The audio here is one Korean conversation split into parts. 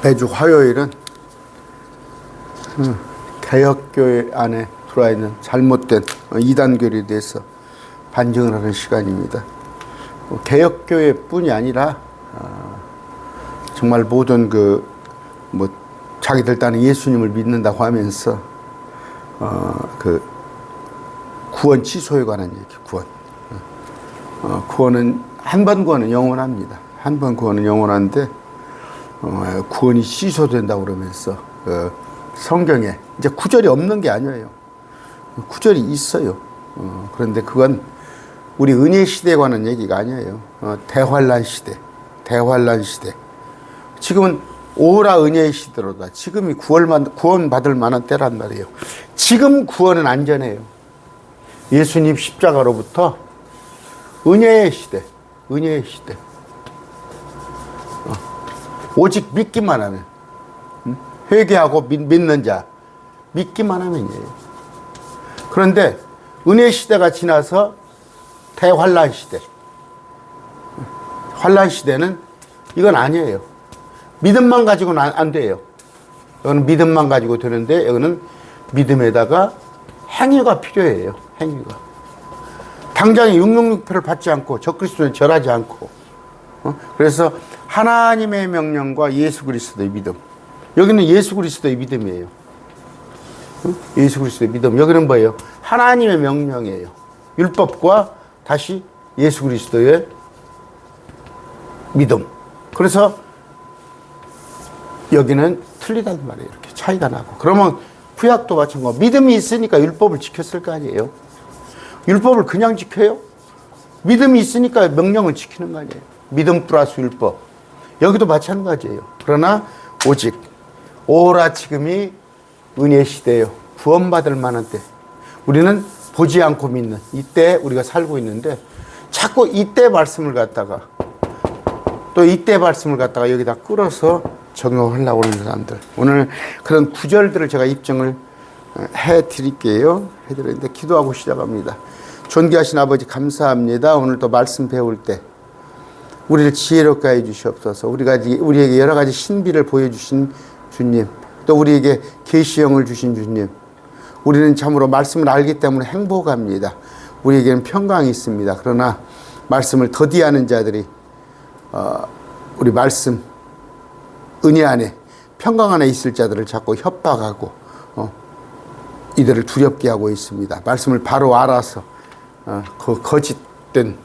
매주 화요일은 개혁교회 안에 들어와 있는 잘못된 이단교리에 대해서 반증을 하는 시간입니다. 개혁교회뿐이 아니라 정말 모든 자기들 딴에 예수님을 믿는다고 하면서 구원 취소에 관한 얘기, 구원은 한 번 구원은 영원합니다. 한 번 구원은 영원한데 구원이 취소된다고 그러면서 성경에 이제 구절이 없는 게 아니에요. 구절이 있어요. 그런데 그건 우리 은혜 시대에 관한 얘기가 아니에요. 대환란 시대. 지금은 오라 은혜의 시대로다. 지금이 구원 받을 만한 때란 말이에요. 지금 구원은 안전해요. 예수님 십자가로부터 은혜의 시대. 오직 믿기만 하면, 회개하고 믿는 자, 믿기만 하면이에요. 그런데 은혜 시대가 지나서 대환란 시대. 환란 시대는 이건 아니에요. 믿음만 가지고는 안 돼요. 이거는 믿음만 가지고 되는데, 이거는 믿음에다가 행위가 필요해요. 행위가. 당장에 666표를 받지 않고 적그리스도는 절하지 않고, 그래서 하나님의 명령과 예수 그리스도의 믿음. 여기는 예수 그리스도의 믿음이에요. 예수 그리스도의 믿음. 여기는 뭐예요? 하나님의 명령이에요. 율법과 다시 예수 그리스도의 믿음. 그래서 여기는 틀리단 말이에요. 이렇게 차이가 나고. 그러면 구약도 마찬가지고 믿음이 있으니까 율법을 지켰을 거 아니에요. 율법을 그냥 지켜요? 믿음이 있으니까 명령을 지키는 거 아니에요. 믿음 플러스 율법. 여기도 마찬가지예요. 그러나 오직 오라 지금이 은혜 시대예요. 구원받을 만한 때. 우리는 보지 않고 믿는 이때 우리가 살고 있는데 자꾸 이때 말씀을 갖다가 또 이때 말씀을 갖다가 여기다 끌어서 적용하려고 하는 사람들. 오늘 그런 구절들을 제가 입증을 해드릴게요. 해드리는데 기도하고 시작합니다. 존귀하신 아버지 감사합니다. 오늘 또 말씀 배울 때 우리를 지혜롭게 해 주시옵소서. 우리에게 여러 가지 신비를 보여주신 주님, 또 우리에게 계시형을 주신 주님, 우리는 참으로 말씀을 알기 때문에 행복합니다. 우리에게는 평강이 있습니다. 그러나 말씀을 더디하는 자들이 우리 말씀 은혜 안에 평강 안에 있을 자들을 자꾸 협박하고 이들을 두렵게 하고 있습니다. 말씀을 바로 알아서 그 거짓된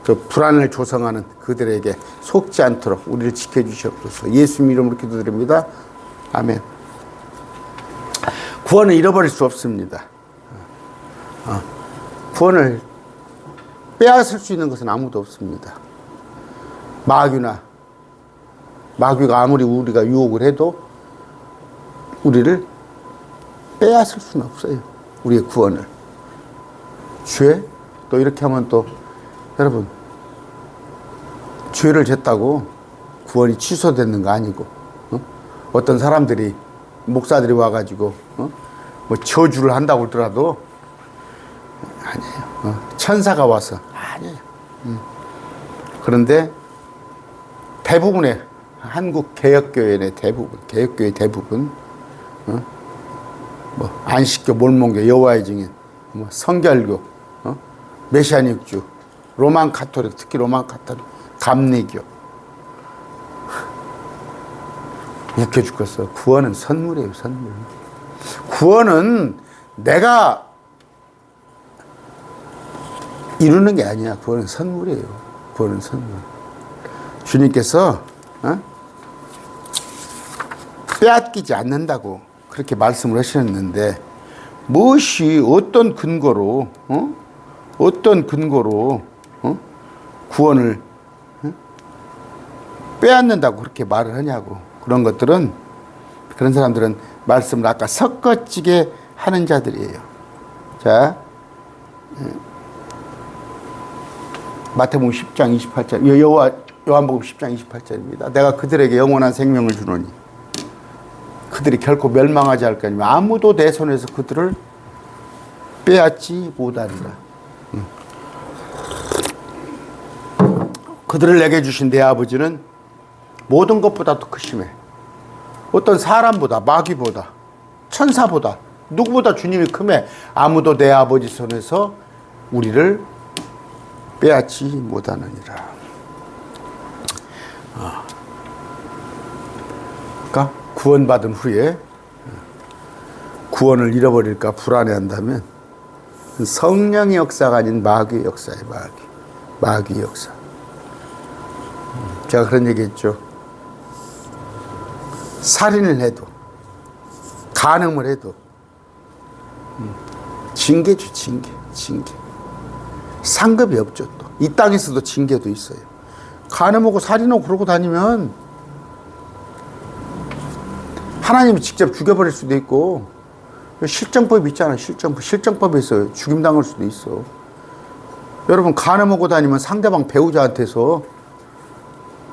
그 불안을 조성하는 그들에게 속지 않도록 우리를 지켜주시옵소서. 예수님 이름으로 기도드립니다. 아멘. 구원을 잃어버릴 수 없습니다. 구원을 빼앗을 수 있는 것은 아무도 없습니다. 마귀가 아무리 우리가 유혹을 해도 우리를 빼앗을 수는 없어요. 우리의 구원을. 죄? 또 이렇게 하면 또 여러분, 죄를 졌다고 구원이 취소되는 거 아니고, 어떤 사람들이, 목사들이 와가지고, 뭐 저주를 한다고 하더라도, 아니에요. 천사가 와서, 아니에요. 그런데 대부분의 한국 개혁교회 대부분, 뭐 안식교, 몰몬교, 여호와의 증인, 뭐 성결교, 메시아닉주, 로만 카톨릭, 특히 로만 카톨릭, 감리교. 웃겨 죽겠어. 구원은 선물이에요, 선물. 구원은 내가 이루는 게 아니야. 구원은 선물이에요. 구원은 선물. 주님께서 빼앗기지 않는다고 그렇게 말씀을 하셨는데 무엇이 어떤 근거로 구원을 빼앗는다고 그렇게 말을 하냐고. 그런 사람들은 말씀을 아까 섞어지게 하는 자들이에요. 자, 마태복음 10장 28절, 요한복음 10장 28절입니다. 내가 그들에게 영원한 생명을 주노니 그들이 결코 멸망하지 않을 거니와 아무도 내 손에서 그들을 빼앗지 못하리라. 그들을 내게 주신 내 아버지는 모든 것보다 더 크심에 어떤 사람보다, 마귀보다, 천사보다, 누구보다 주님이 크매 아무도 내 아버지 손에서 우리를 빼앗지 못하느니라. 그러니까 구원받은 후에 구원을 잃어버릴까 불안해한다면 성령의 역사가 아닌 마귀의 역사예요. 마귀의 역사. 제가 그런 얘기 했죠. 살인을 해도, 간음을 해도 징계죠. 징계. 상급이 없죠. 또 이 땅에서도 징계도 있어요. 간음하고 살인하고 그러고 다니면 하나님이 직접 죽여버릴 수도 있고, 실정법 있잖아요. 실정법에서 죽임당할 수도 있어. 여러분, 간음하고 다니면 상대방 배우자한테서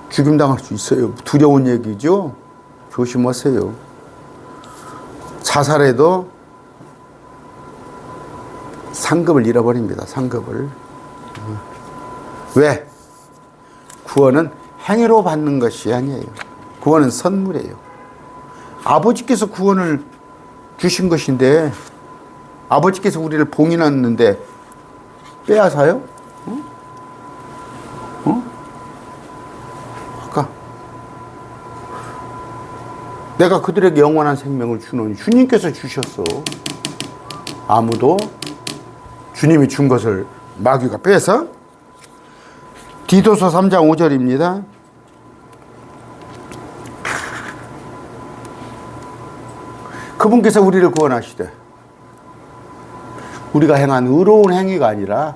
죽임당할 수 있어요. 두려운 얘기죠. 조심하세요. 자살해도 상급을 잃어버립니다. 상급을. 왜? 구원은 행위로 받는 것이 아니에요. 구원은 선물이에요. 아버지께서 구원을 주신 것인데, 아버지께서 우리를 봉인했는데 빼앗아요? 아까 내가 그들에게 영원한 생명을 주노니 주님께서 주셨어. 아무도 주님이 준 것을 마귀가 빼서. 디도서 3장 5절입니다. 그분께서 우리를 구원하시되 우리가 행한 의로운 행위가 아니라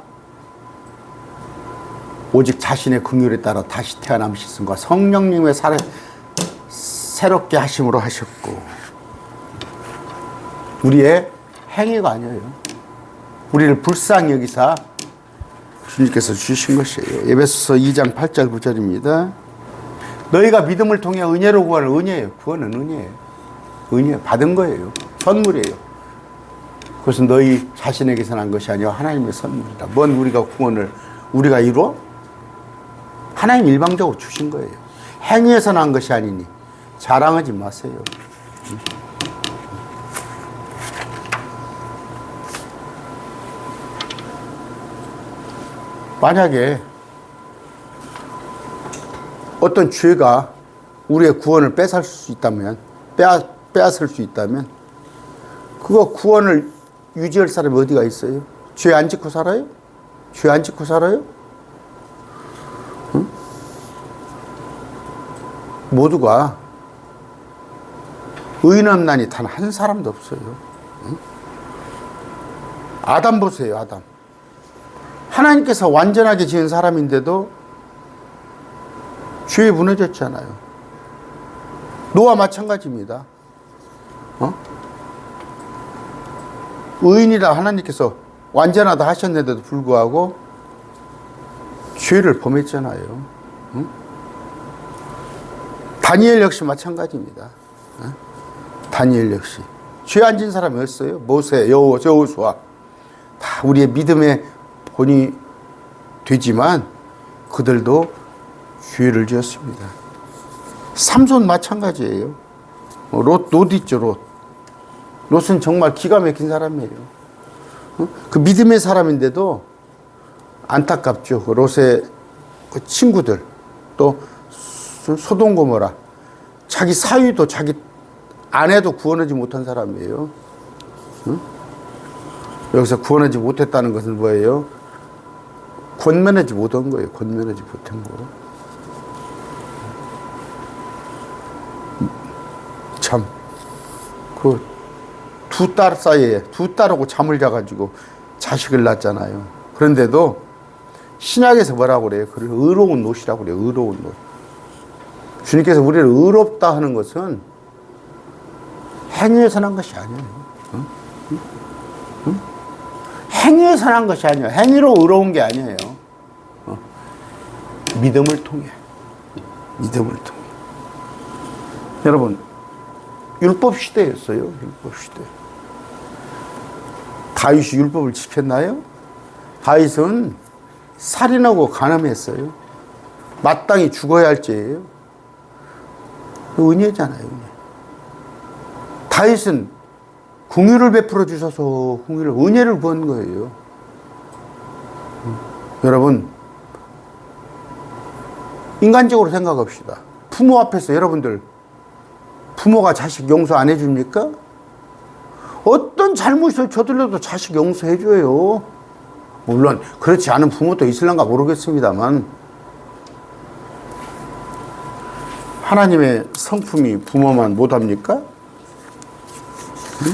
오직 자신의 긍휼에 따라 다시 태어남시승과 성령님의 새롭게 하심으로 하셨고, 우리의 행위가 아니에요. 우리를 불쌍히 여기사 주님께서 주신 것이에요. 에베소서 2장 8절 9절입니다. 너희가 믿음을 통해 은혜로 구하는, 은혜예요. 구원은 은혜예요. 은혜 받은 거예요. 선물이에요. 그것은 너희 자신에게서 난 것이 아니라 하나님의 선물이다. 뭔 우리가 구원을 우리가 이루어? 하나님 일방적으로 주신 거예요. 행위에서 난 것이 아니니 자랑하지 마세요. 만약에 어떤 죄가 우리의 구원을 빼앗을 수 있다면, 그거 구원을 유지할 사람이 어디가 있어요? 죄 안 짓고 살아요? 죄 안 짓고 살아요? 응? 모두가 의인 없나니 단 한 사람도 없어요. 응? 아담 보세요. 아담. 하나님께서 완전하게 지은 사람인데도 죄에 무너졌잖아요. 노아 마찬가지입니다. 의인이라 하나님께서 완전하다 하셨는데도 불구하고 죄를 범했잖아요. 다니엘 역시 마찬가지입니다. 다니엘 역시 죄 안 진 사람이 없어요. 모세, 여호수아 다 우리의 믿음의 본이 되지만 그들도 죄를 지었습니다. 삼손 마찬가지예요. 롯 있죠. 롯은 정말 기가 막힌 사람이에요. 그 믿음의 사람인데도 안타깝죠. 롯의 그 친구들, 또 소돔 고모라, 자기 사위도 자기 아내도 구원하지 못한 사람이에요. 여기서 구원하지 못했다는 것은 뭐예요? 권면하지 못한 거예요. 권면하지 못한 거. 참, 두 딸 사이에 두 딸하고 잠을 자가지고 자식을 낳았잖아요. 그런데도 신약에서 뭐라고 그래요? 그걸 의로운 롯이라고 그래요. 의로운 롯. 주님께서 우리를 의롭다 하는 것은 행위에서 난 것이 아니에요. 행위에서 난 것이 아니에요. 행위로 의로운 게 아니에요. 믿음을 통해. 여러분, 율법 시대였어요. 율법 시대. 다윗이 율법을 지켰나요? 다윗은 살인하고 간음했어요. 마땅히 죽어야 할 죄예요. 은혜잖아요. 다윗은 긍휼을 베풀어 주셔서 은혜를 구한 거예요. 여러분, 인간적으로 생각합시다. 부모 앞에서 여러분들, 부모가 자식 용서 안 해줍니까? 어떤 잘못을 저질러도 자식 용서해줘요. 물론 그렇지 않은 부모도 있을런가 모르겠습니다만, 하나님의 성품이 부모만 못합니까? 응?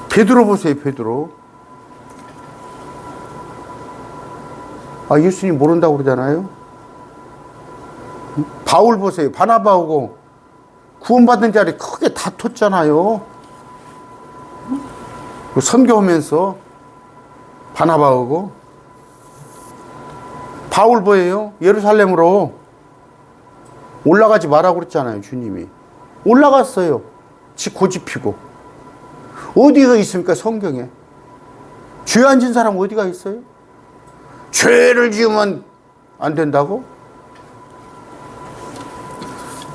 베드로 보세요, 베드로. 예수님 모른다고 그러잖아요. 응? 바울 보세요. 바나바하고 구원받은 자리 크게 다퉜잖아요. 응? 선교하면서 바나바하고. 바울 뭐예요? 예루살렘으로 올라가지 말라고 그랬잖아요, 주님이. 올라갔어요. 지 고집피고. 어디가 있습니까, 성경에? 죄 안 진 사람 어디가 있어요? 죄를 지으면 안 된다고?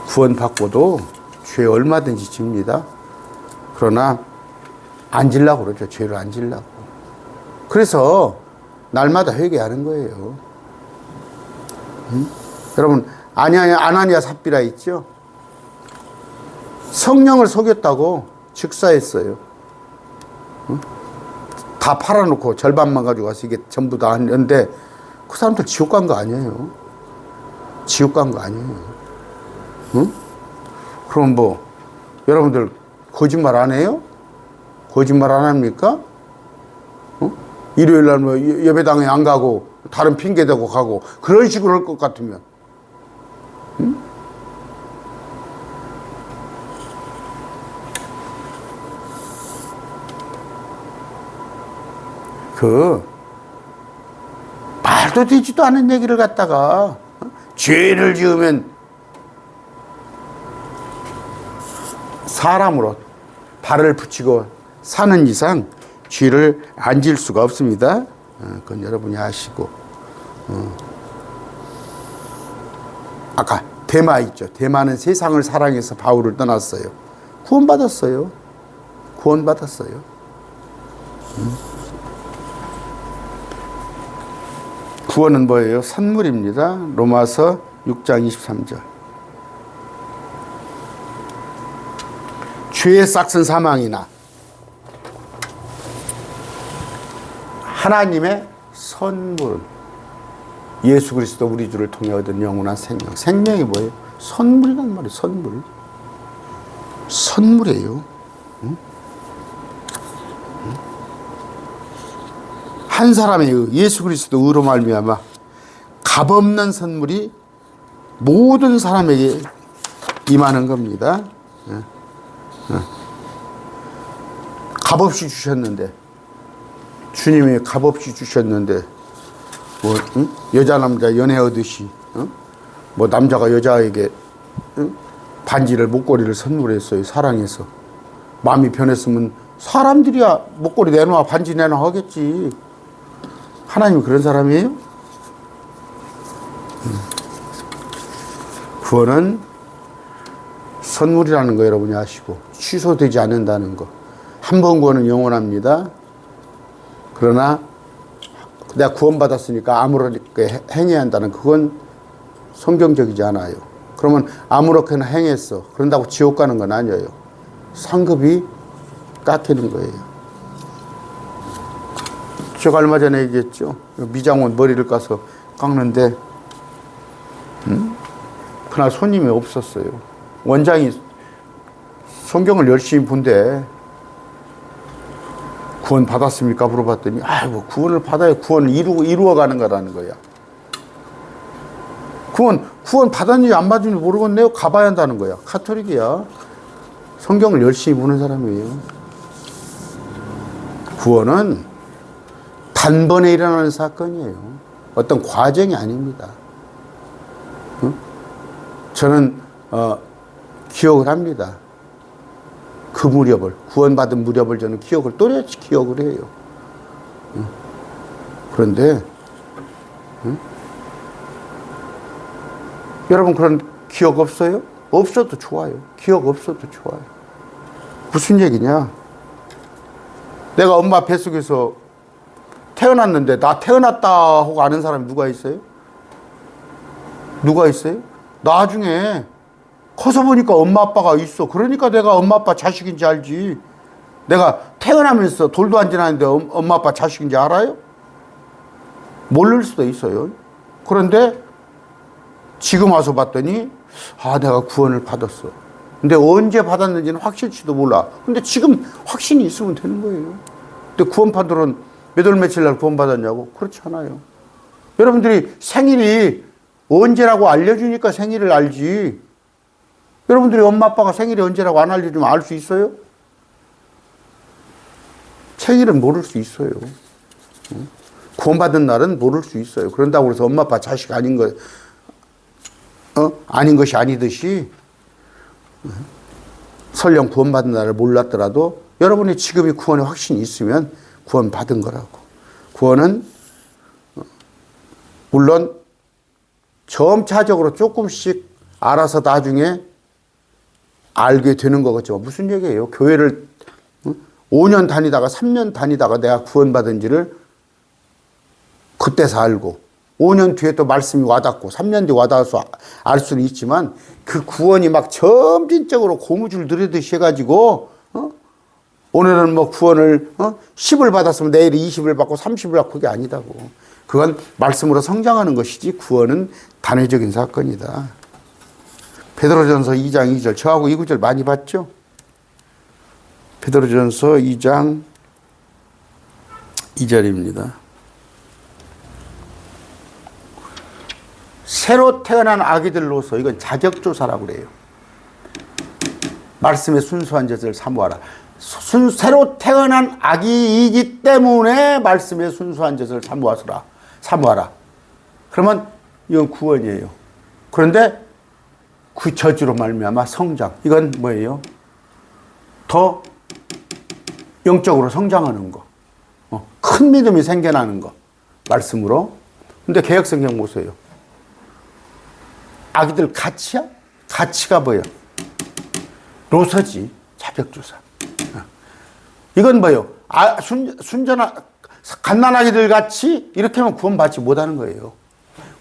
구원받고도 죄 얼마든지 집니다. 그러나 안 지려고 그러죠. 죄를 안 지려고. 그래서 날마다 회개하는 거예요. 응? 여러분, 아나니아 삽비라 있죠? 성령을 속였다고 즉사했어요. 응? 다 팔아놓고 절반만 가지고 가서 이게 전부 다 했는데 그 사람들 지옥 간 거 아니에요. 지옥 간 거 아니에요. 응? 그럼 뭐 여러분들 거짓말 안 해요? 거짓말 안 합니까? 응? 일요일 날 뭐 예배당에 안 가고 다른 핑계 대고 가고 그런 식으로 할 것 같으면, 응? 말도 되지도 않은 얘기를 갖다가 죄를 지으면 사람으로 발을 붙이고 사는 이상 죄를 안 지을 수가 없습니다. 그건 여러분이 아시고. 아까 데마 있죠. 데마는 세상을 사랑해서 바울을 떠났어요. 구원받았어요. 구원받았어요. 구원은 뭐예요? 선물입니다. 로마서 6장 23절. 죄의 싹슨 사망이나 하나님의 선물, 예수 그리스도 우리 주를 통해 얻은 영원한 생명. 생명이 뭐예요? 선물이란 말이에요. 선물. 선물이에요. 응? 한 사람의 예수 그리스도 의로 말미암아 값없는 선물이 모든 사람에게 임하는 겁니다. 값없이 주셨는데, 주님이 값없이 주셨는데, 뭐 여자 남자 연애하듯이 뭐 남자가 여자에게 반지를 목걸이를 선물했어요. 사랑해서. 마음이 변했으면 사람들이야 목걸이 내놔 반지 내놔 하겠지. 하나님이 그런 사람이에요? 구원은 선물이라는 거 여러분이 아시고 취소되지 않는다는 거. 한 번 구원은 영원합니다. 그러나 내가 구원받았으니까 아무렇게 행해야 한다는 그건 성경적이지 않아요. 그러면 아무렇게나 행했어. 그런다고 지옥 가는 건 아니에요. 상급이 깎이는 거예요. 제가 얼마 전에 얘기했죠. 미장원 머리를 까서 깎는데 그날 손님이 없었어요. 원장이 성경을 열심히 본데 구원 받았습니까? 물어봤더니 아이고 구원을 받아야 구원을 이루어가는 거라는 거야. 구원 받았는지 안 받았는지 모르겠네요. 가봐야 한다는 거야. 카톨릭이야. 성경을 열심히 보는 사람이에요. 구원은 단번에 일어나는 사건이에요. 어떤 과정이 아닙니다. 저는 기억을 합니다. 그 무렵을, 구원받은 무렵을 저는 또렷이 기억을 해요. 그런데 여러분 그런 기억 없어요? 없어도 좋아요. 기억 없어도 좋아요. 무슨 얘기냐? 내가 엄마 뱃속에서 태어났는데 나 태어났다 하고 아는 사람이 누가 있어요? 누가 있어요? 나중에 커서 보니까 엄마 아빠가 있어. 그러니까 내가 엄마 아빠 자식인지 알지. 내가 태어나면서 돌도 안 지났는데 엄마 아빠 자식인지 알아요? 모를 수도 있어요. 그런데 지금 와서 봤더니 내가 구원을 받았어. 근데 언제 받았는지는 확실치도 몰라. 근데 지금 확신이 있으면 되는 거예요. 근데 구원받으러 몇 월 며칠 날 구원받았냐고? 그렇지 않아요. 여러분들이 생일이 언제라고 알려주니까 생일을 알지. 여러분들이 엄마 아빠가 생일이 언제라고 안 알려주면 알 수 있어요? 생일은 모를 수 있어요. 구원받은 날은 모를 수 있어요. 그런다고 해서 엄마 아빠 자식 아닌 아닌 것이 아니듯이 설령 구원받은 날을 몰랐더라도 여러분이 지금이 구원의 확신이 있으면 구원받은 거라고. 구원은 물론 점차적으로 조금씩 알아서 나중에 알게 되는 거겠지만 무슨 얘기예요? 교회를 5년 다니다가 3년 다니다가 내가 구원받은지를 그때서 알고 5년 뒤에 또 말씀이 와닿고 3년 뒤에 와닿아서 알 수는 있지만 그 구원이 막 점진적으로 고무줄 들이듯이 해가지고 오늘은 뭐 구원을 10을 받았으면 내일 20을 받고 30을 받고 그게 아니다고. 그건 말씀으로 성장하는 것이지 구원은 단회적인 사건이다. 베드로전서 2장 2절 저하고 이 구절 많이 봤죠? 베드로전서 2장 2절입니다. 새로 태어난 아기들로서 이건 자격조사라고 그래요. 말씀의 순수한 젖을 사모하라. 새로 태어난 아기이기 때문에 말씀의 순수한 젖을 사모하라. 그러면 이건 구원이에요. 그런데 그 젖으로 말미암아 성장. 이건 뭐예요? 더 영적으로 성장하는 거. 큰 믿음이 생겨나는 거. 말씀으로. 근데 개역성경 보세요. 아기들 가치야? 가치가 뭐예요? 로서지. 자격조사. 이건 뭐예요? 순전한 갓난아기들 같이 이렇게 하면 구원받지 못하는 거예요.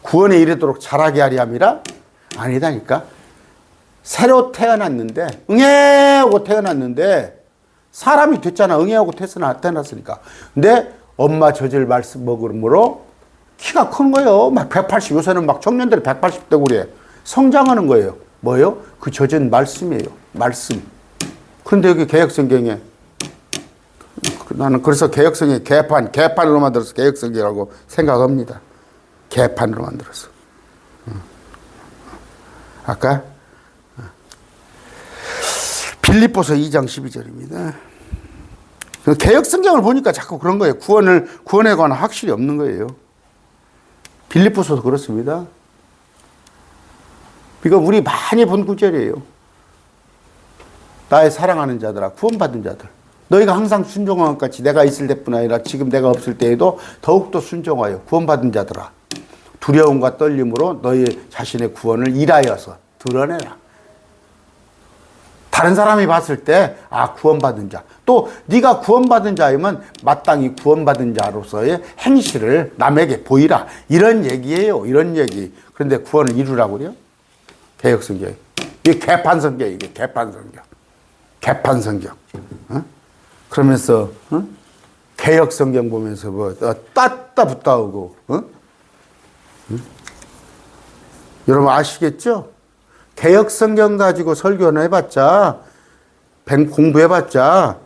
구원에 이르도록 자라게 하리 함이라? 아니다니까. 새로 태어났는데 응애하고 태어났는데 사람이 됐잖아. 응애하고 태어났으니까. 근데 엄마 젖을 말씀 먹으므로 키가 큰 거예요. 막 180, 요새는 막 청년들이 180 되고 그래. 성장하는 거예요. 뭐예요? 그 젖은 말씀이에요. 말씀. 그런데 여기 개역성경에 나는 그래서 개역성경에 개판으로 만들어서 개역성경이라고 생각합니다. 개판으로 만들어서. 아까 빌립보서 2장 12절입니다. 개역성경을 보니까 자꾸 그런 거예요. 구원에 관한 확실히 없는 거예요. 빌립보서도 그렇습니다. 이거 우리 많이 본 구절이에요. 나의 사랑하는 자들아, 구원받은 자들. 너희가 항상 순종한 것 같이 내가 있을 때뿐 아니라 지금 내가 없을 때에도 더욱더 순종하여 구원받은 자들아. 두려움과 떨림으로 너희 자신의 구원을 일하여서 드러내라. 다른 사람이 봤을 때 구원받은 자. 또 네가 구원받은 자이면 마땅히 구원받은 자로서의 행실을 남에게 보이라. 이런 얘기예요. 이런 얘기. 그런데 구원을 이루라고 그래요? 개역성경. 이게 개판성경. 이게 개판성경. 개판성경. 그러면서 개역성경 보면서 뭐 따따 붙다 오고 여러분 아시겠죠? 개역성경 가지고 설교는 해봤자 공부해봤자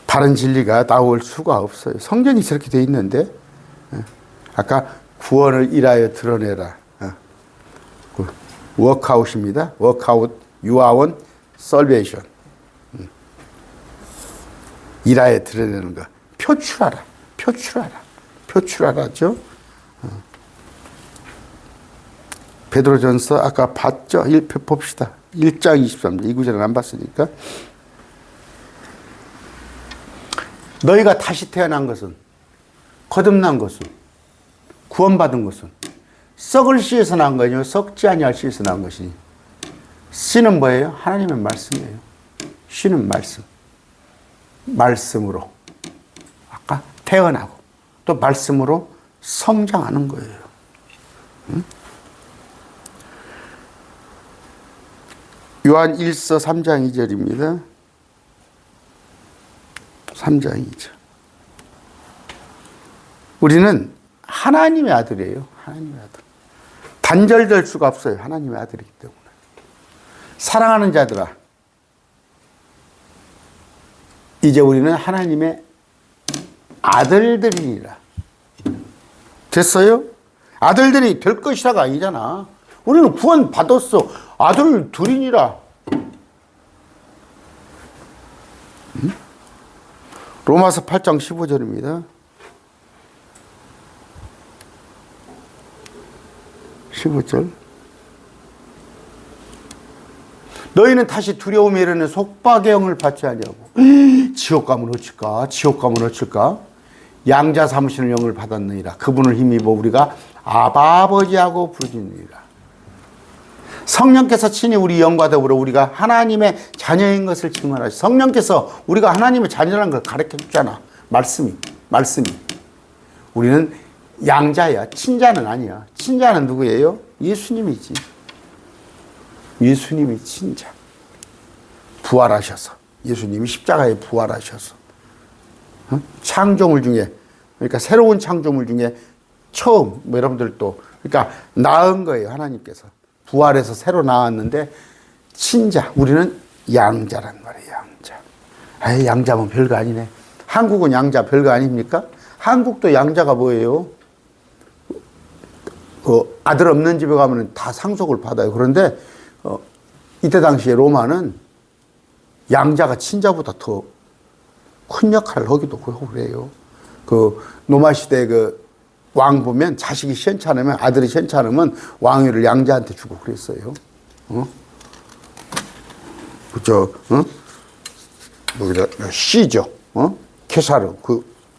바른 진리가 나올 수가 없어요. 성경이 저렇게 돼 있는데 아까 구원을 일하여 드러내라. 워크아웃입니다. 워크아웃 유아원 설베이션. 일하여 드러내는 거. 표출하라죠. 베드로전서 아까 봤죠? 봅시다. 1장 23절. 이 구절은 안 봤으니까. 너희가 다시 태어난 것은, 거듭난 것은, 구원받은 것은 썩을 씨에서 난 거죠. 썩지 아니할 씨에서 난 것이니. 씨는 뭐예요? 하나님의 말씀이에요. 씨는 말씀. 말씀으로 아까 태어나고 또 말씀으로 성장하는 거예요. 응? 요한 1서 3장 2절입니다. 3장 2절. 우리는 하나님의 아들이에요. 하나님의 아들. 단절될 수가 없어요. 하나님의 아들이기 때문에. 사랑하는 자들아, 이제 우리는 하나님의 아들들이니라. 됐어요? 아들들이 될 것이라가 아니잖아. 우리는 구원 받았어. 아들 둘이니라. 로마서 8장 15절입니다. 15절. 너희는 다시 두려움에 이르는 속박의 영을 받지 아니하고 지옥 가면 어쩔까? 지옥 가면 어쩔까? 양자 삼으시는 영을 받았느니라. 그분을 힘입어 우리가 아바 아버지하고 부르짖느니라. 성령께서 친히 우리 영과 더불어 우리가 하나님의 자녀인 것을 증언하시. 성령께서 우리가 하나님의 자녀라는 걸 가르쳐 주잖아. 말씀이. 우리는 양자야. 친자는 아니야. 친자는 누구예요? 예수님이지. 예수님이 친자. 부활하셔서. 예수님이 십자가에 부활하셔서. 창조물 중에, 그러니까 새로운 창조물 중에 처음, 뭐 여러분들도, 그러니까 낳은 거예요. 하나님께서. 부활해서 새로 나왔는데, 친자. 우리는 양자란 말이에요. 양자. 아예 양자면 별거 아니네. 한국은 양자 별거 아닙니까? 한국도 양자가 뭐예요? 아들 없는 집에 가면 다 상속을 받아요. 그런데 이때 당시에 로마는 양자가 친자보다 더 큰 역할을 하기도 하고 그래요. 그 로마 시대 그 왕 보면 자식이 시원찮으면, 아들이 시원찮으면 왕위를 양자한테 주고 그랬어요. 그죠? 여기다 씨죠. 케사르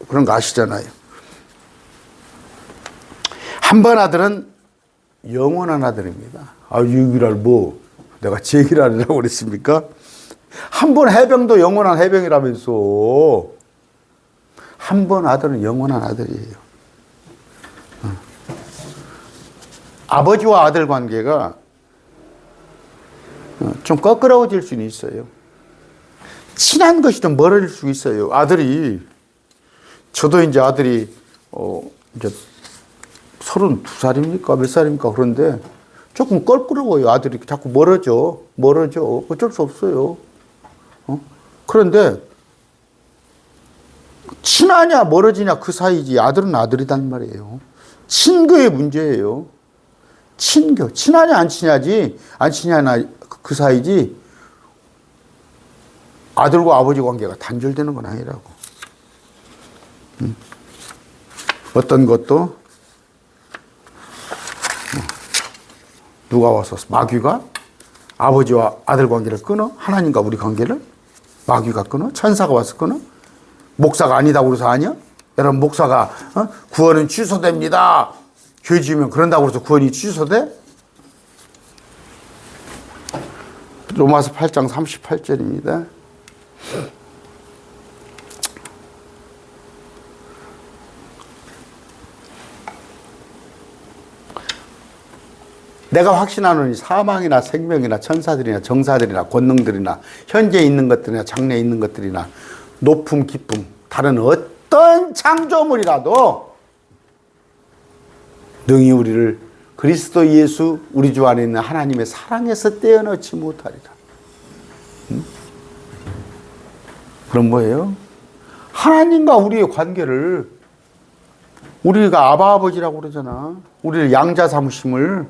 그런 거 아시잖아요. 한 번 아들은 영원한 아들입니다. 아, 유기랄 뭐 내가 제기랄이라고 그랬습니까? 한 번 해병도 영원한 해병이라면서. 한 번 아들은 영원한 아들이에요. 아버지와 아들 관계가 좀 껄끄러워질 수는 있어요. 친한 것이 좀 멀어질 수 있어요. 아들이, 저도 이제 아들이 이제 32살입니까? 몇 살입니까? 그런데 조금 껄끄러워요. 아들이 자꾸 멀어져. 어쩔 수 없어요. 그런데 친하냐 멀어지냐 그 사이지. 아들은 아들이단 말이에요. 친교의 문제예요. 친교. 친하냐 안 친하냐 그 사이지. 아들과 아버지 관계가 단절되는 건 아니라고. 어떤 것도 누가 와서 마귀가 아버지와 아들 관계를 끊어? 하나님과 우리 관계를 마귀가 끊어? 천사가 와서 끊어? 목사가 아니다고 그래서 아니야? 여러분, 목사가 구원은 취소됩니다. 교회 지으면 그런다고 해서 구원이 취소돼? 로마서 8장 38절입니다. 내가 확신하노니 사망이나 생명이나 천사들이나 정사들이나 권능들이나 현재 있는 것들이나 장래에 있는 것들이나 높음 깊음 다른 어떤 창조물이라도 능히 우리를 그리스도 예수 우리 주 안에 있는 하나님의 사랑에서 떼어놓지 못하리라. 그럼 뭐예요? 하나님과 우리의 관계를, 우리가 아바 아버지라고 그러잖아. 우리를 양자 삼으심을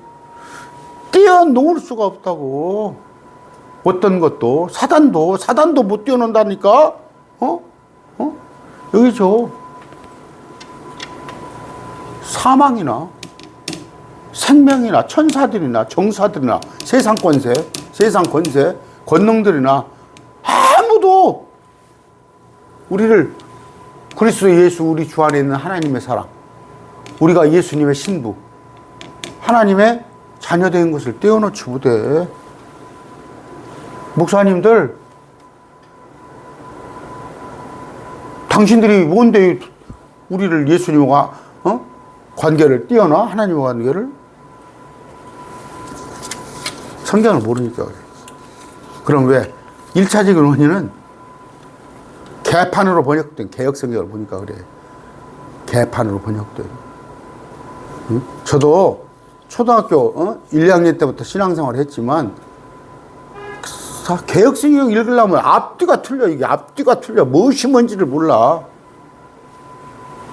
뛰어놓을 수가 없다고. 어떤 것도 사단도 못 뛰어논다니까. 여기죠. 사망이나 생명이나 천사들이나 정사들이나 세상 권세, 권능들이나 아무도 우리를 그리스도 예수 우리 주 안에 있는 하나님의 사랑, 우리가 예수님의 신부, 하나님의 자녀된 것을 떼어놓지 못해. 목사님들, 당신들이 뭔데 우리를 예수님과 관계를 띄어놔? 하나님과 관계를? 성경을 모르니까 그래. 그럼 왜? 1차적인 원인은 개판으로 번역된 개혁성경을 보니까 그래. 개판으로 번역된. 응? 저도 초등학교 1, 2학년 때부터 신앙생활을 했지만 개혁성경 읽으려면 앞뒤가 틀려. 이게 앞뒤가 틀려. 무엇이 뭔지를 몰라.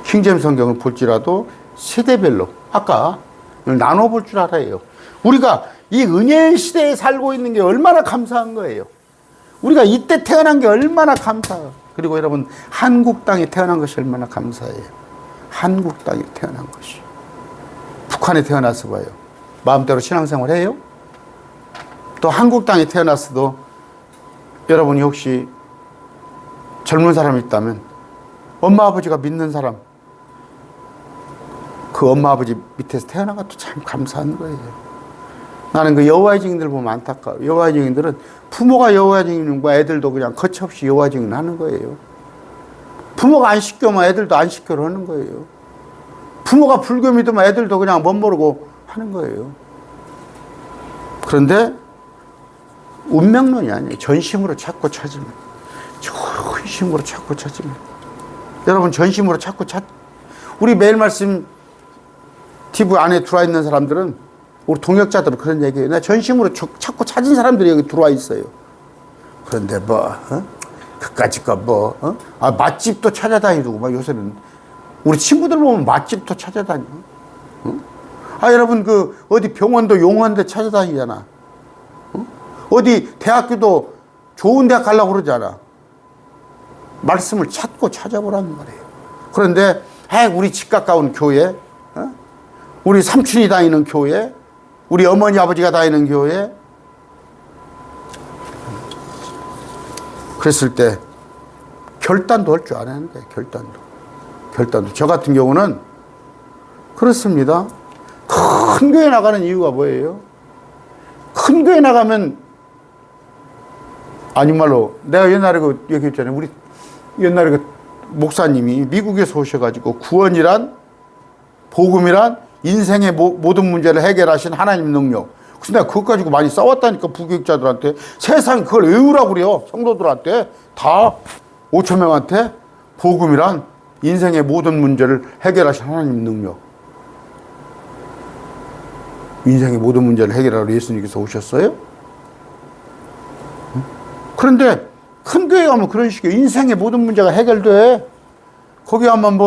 킹제임스 성경을 볼지라도 세대별로 아까 나눠볼 줄 알아요. 우리가 이 은혜의 시대에 살고 있는 게 얼마나 감사한 거예요. 우리가 이때 태어난 게 얼마나 감사해요. 그리고 여러분, 한국 땅에 태어난 것이 얼마나 감사해요. 한국 땅에 태어난 것이. 북한에 태어나서 봐요. 마음대로 신앙생활 해요? 또 한국 땅에 태어났어도 여러분이 혹시 젊은 사람이 있다면 엄마 아버지가 믿는 사람, 그 엄마 아버지 밑에서 태어난 것도 참 감사한 거예요. 나는 그 여호와의 증인들 보면 안타까워. 여호와의 증인들은 부모가 여호와의 증인과 애들도 그냥 거침없이 여호와의 증인 하는 거예요. 부모가 안 시켜면 애들도 안 시켜로 하는 거예요. 부모가 불교 믿으면 애들도 그냥 멋모르고 하는 거예요. 그런데 운명론이 아니에요. 전심으로 찾고 찾으면. 전심으로 찾고 찾으면. 여러분, 전심으로 찾고 우리 매일 말씀 TV 안에 들어와 있는 사람들은, 우리 동역자들은 그런 얘기예요. 나 전심으로 찾고 찾은 사람들이 여기 들어와 있어요. 그런데 그까짓 거 맛집도 찾아다니고, 요새는. 우리 친구들 보면 맛집도 찾아다녀. 여러분, 어디 병원도 용원대 찾아다니잖아. 어디 대학교도 좋은 대학 가려고 그러잖아. 말씀을 찾고 찾아보라는 말이에요. 그런데, 우리 집 가까운 교회, 우리 삼촌이 다니는 교회, 우리 어머니 아버지가 다니는 교회, 그랬을 때 결단도 할 줄 아는 거예요. 결단도. 저 같은 경우는 그렇습니다. 큰 교회 나가는 이유가 뭐예요? 큰 교회 나가면, 아니 말로 내가 옛날에 얘기했잖아요. 우리 옛날에 목사님이 미국에서 오셔가지고 구원이란, 복음이란 인생의 모든 문제를 해결하신 하나님 능력. 그래서 내가 그것 가지고 많이 싸웠다니까, 부교육자들한테. 세상 그걸 외우라고 그래요. 성도들한테. 다 5천 명한테 복음이란 인생의 모든 문제를 해결하신 하나님 능력. 인생의 모든 문제를 해결하러 예수님께서 오셨어요? 그런데 큰 교회 가면 그런 식이에요. 인생의 모든 문제가 해결돼. 거기 가면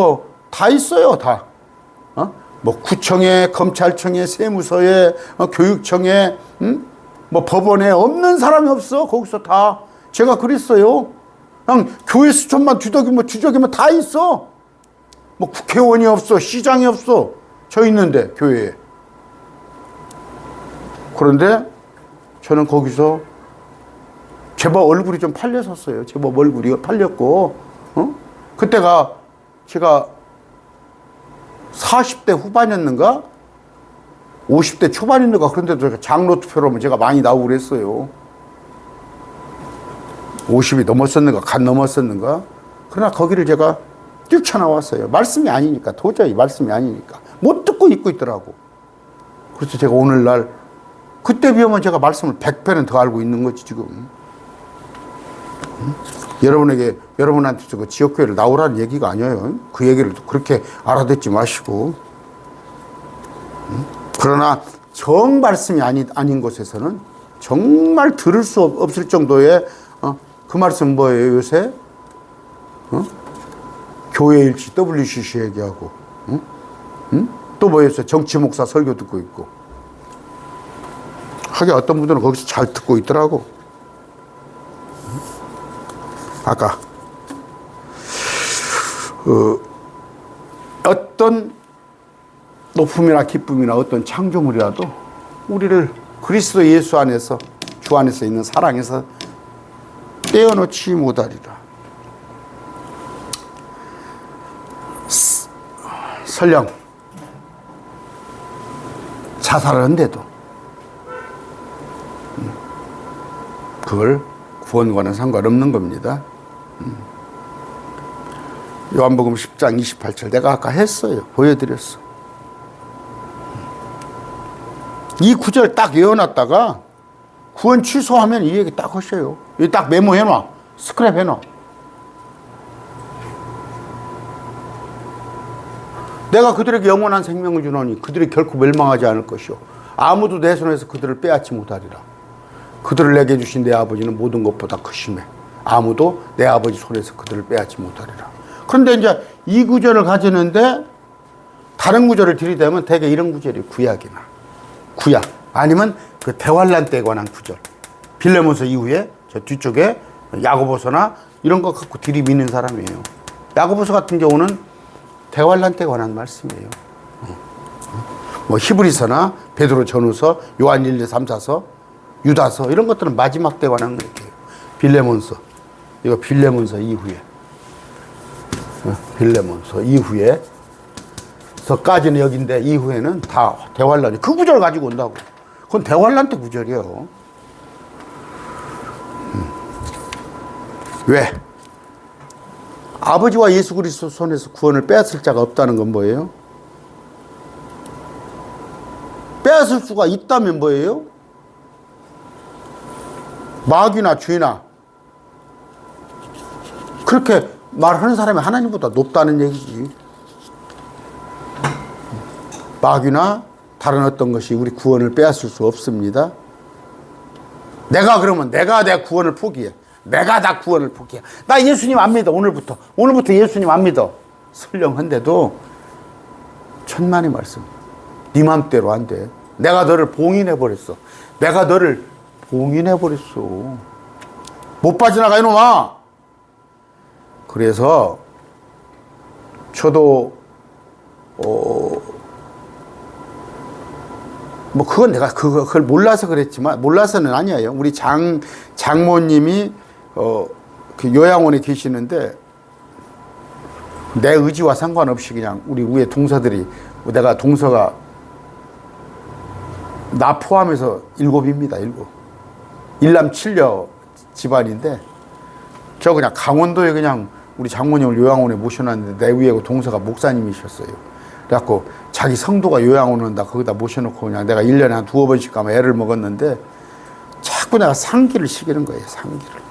다 있어요, 다. 구청에, 검찰청에, 세무서에, 교육청에, 법원에 없는 사람이 없어. 거기서 다. 제가 그랬어요. 그냥 교회 수천만 뒤적이면 다 있어. 국회의원이 없어, 시장이 없어. 저 있는데, 교회에. 그런데 저는 거기서 제법 얼굴이 좀 팔렸었어요. 제법 얼굴이 팔렸고, 그때가 제가 40대 후반이었는가? 50대 초반이었는가? 그런데도 장로 투표로 제가 많이 나오고 그랬어요. 50이 넘었었는가? 간 넘었었는가? 그러나 거기를 제가 뛰쳐나왔어요. 말씀이 아니니까. 도저히 말씀이 아니니까. 못 듣고 있고 있더라고. 그래서 제가 오늘날, 그때 비하면 제가 말씀을 100배는 더 알고 있는 거지, 지금. 여러분한테 지역교회를 나오라는 얘기가 아니에요. 그 얘기를 그렇게 알아듣지 마시고. 그러나 정 말씀이 아닌 곳에서는 정말 들을 수 없을 정도의 그 말씀 뭐예요, 요새? 교회 일치 WCC 얘기하고, 또 뭐였어요? 정치 목사 설교 듣고 있고. 하긴 어떤 분들은 거기서 잘 듣고 있더라고. 아까 어떤 높음이나 기쁨이나 어떤 창조물이라도 우리를 그리스도 예수 안에서, 주 안에서 있는 사랑에서 떼어놓지 못하리라. 설령 자살하는데도 그걸 구원과는 상관없는 겁니다. 요한복음 10장 28절 내가 아까 했어요. 보여드렸어. 이 구절 딱 외워놨다가 구원 취소하면 이 얘기 딱 하셔요. 이 딱 메모해놔. 스크랩 해놔. 내가 그들에게 영원한 생명을 주노니 그들이 결코 멸망하지 않을 것이요 아무도 내 손에서 그들을 빼앗지 못하리라. 그들을 내게 주신 내 아버지는 모든 것보다 크심에 아무도 내 아버지 손에서 그들을 빼앗지 못하리라. 그런데 이제 이 구절을 가지는데 다른 구절을 들이대면 대개 이런 구절이 구약이나 구약 아니면 그 대환란 때에 관한 구절. 빌레몬서 이후에 저 뒤쪽에 야고보서나 이런 거 갖고 들이미는 사람이에요. 야고보서 같은 경우는 대환란 때에 관한 말씀이에요. 뭐 히브리서나 베드로 전후서, 요한 1, 2, 3, 4서, 유다서 이런 것들은 마지막 때에 관한 거예요. 빌레몬서 이거 빌레몬서 이후에 빌레몬서 이후에 서까지는 여긴데 이후에는 다 대환란이 그 구절 가지고 온다고. 그건 대환란 때 구절이에요. 왜? 아버지와 예수 그리스도 손에서 구원을 빼앗을 자가 없다는 건 뭐예요? 빼앗을 수가 있다면 뭐예요? 마귀나 죄나 그렇게 말하는 사람이 하나님보다 높다는 얘기지. 마귀나 다른 어떤 것이 우리 구원을 빼앗을 수 없습니다. 내가 그러면 내가 내 구원을 포기해. 내가 다 구원을 포기해. 나 예수님 안 믿어. 오늘부터 예수님 안 믿어. 설령한데도 천만의 말씀. 네 맘대로 안 돼. 내가 너를 봉인해버렸어. 내가 너를 봉인해버렸어. 못 빠져나가 이놈아. 그래서 저도 뭐 그건 내가 그걸 몰라서 그랬지만 몰라서는 아니에요. 우리 장모님이 그 요양원에 계시는데 내 의지와 상관없이 그냥 우리 위에 동서들이 내가 동서가 나 포함해서 7입니다. 7. 일남 7녀 집안인데 저 그냥 강원도에 그냥 우리 장모님을 요양원에 모셔놨는데 내 위에 동서가 목사님이셨어요. 그래갖고 자기 성도가 요양원 온다 거기다 모셔놓고 그냥 내가 1년에 한 2번씩 가면 애를 먹었는데 자꾸 내가 상기를 시키는 거예요. 상기를.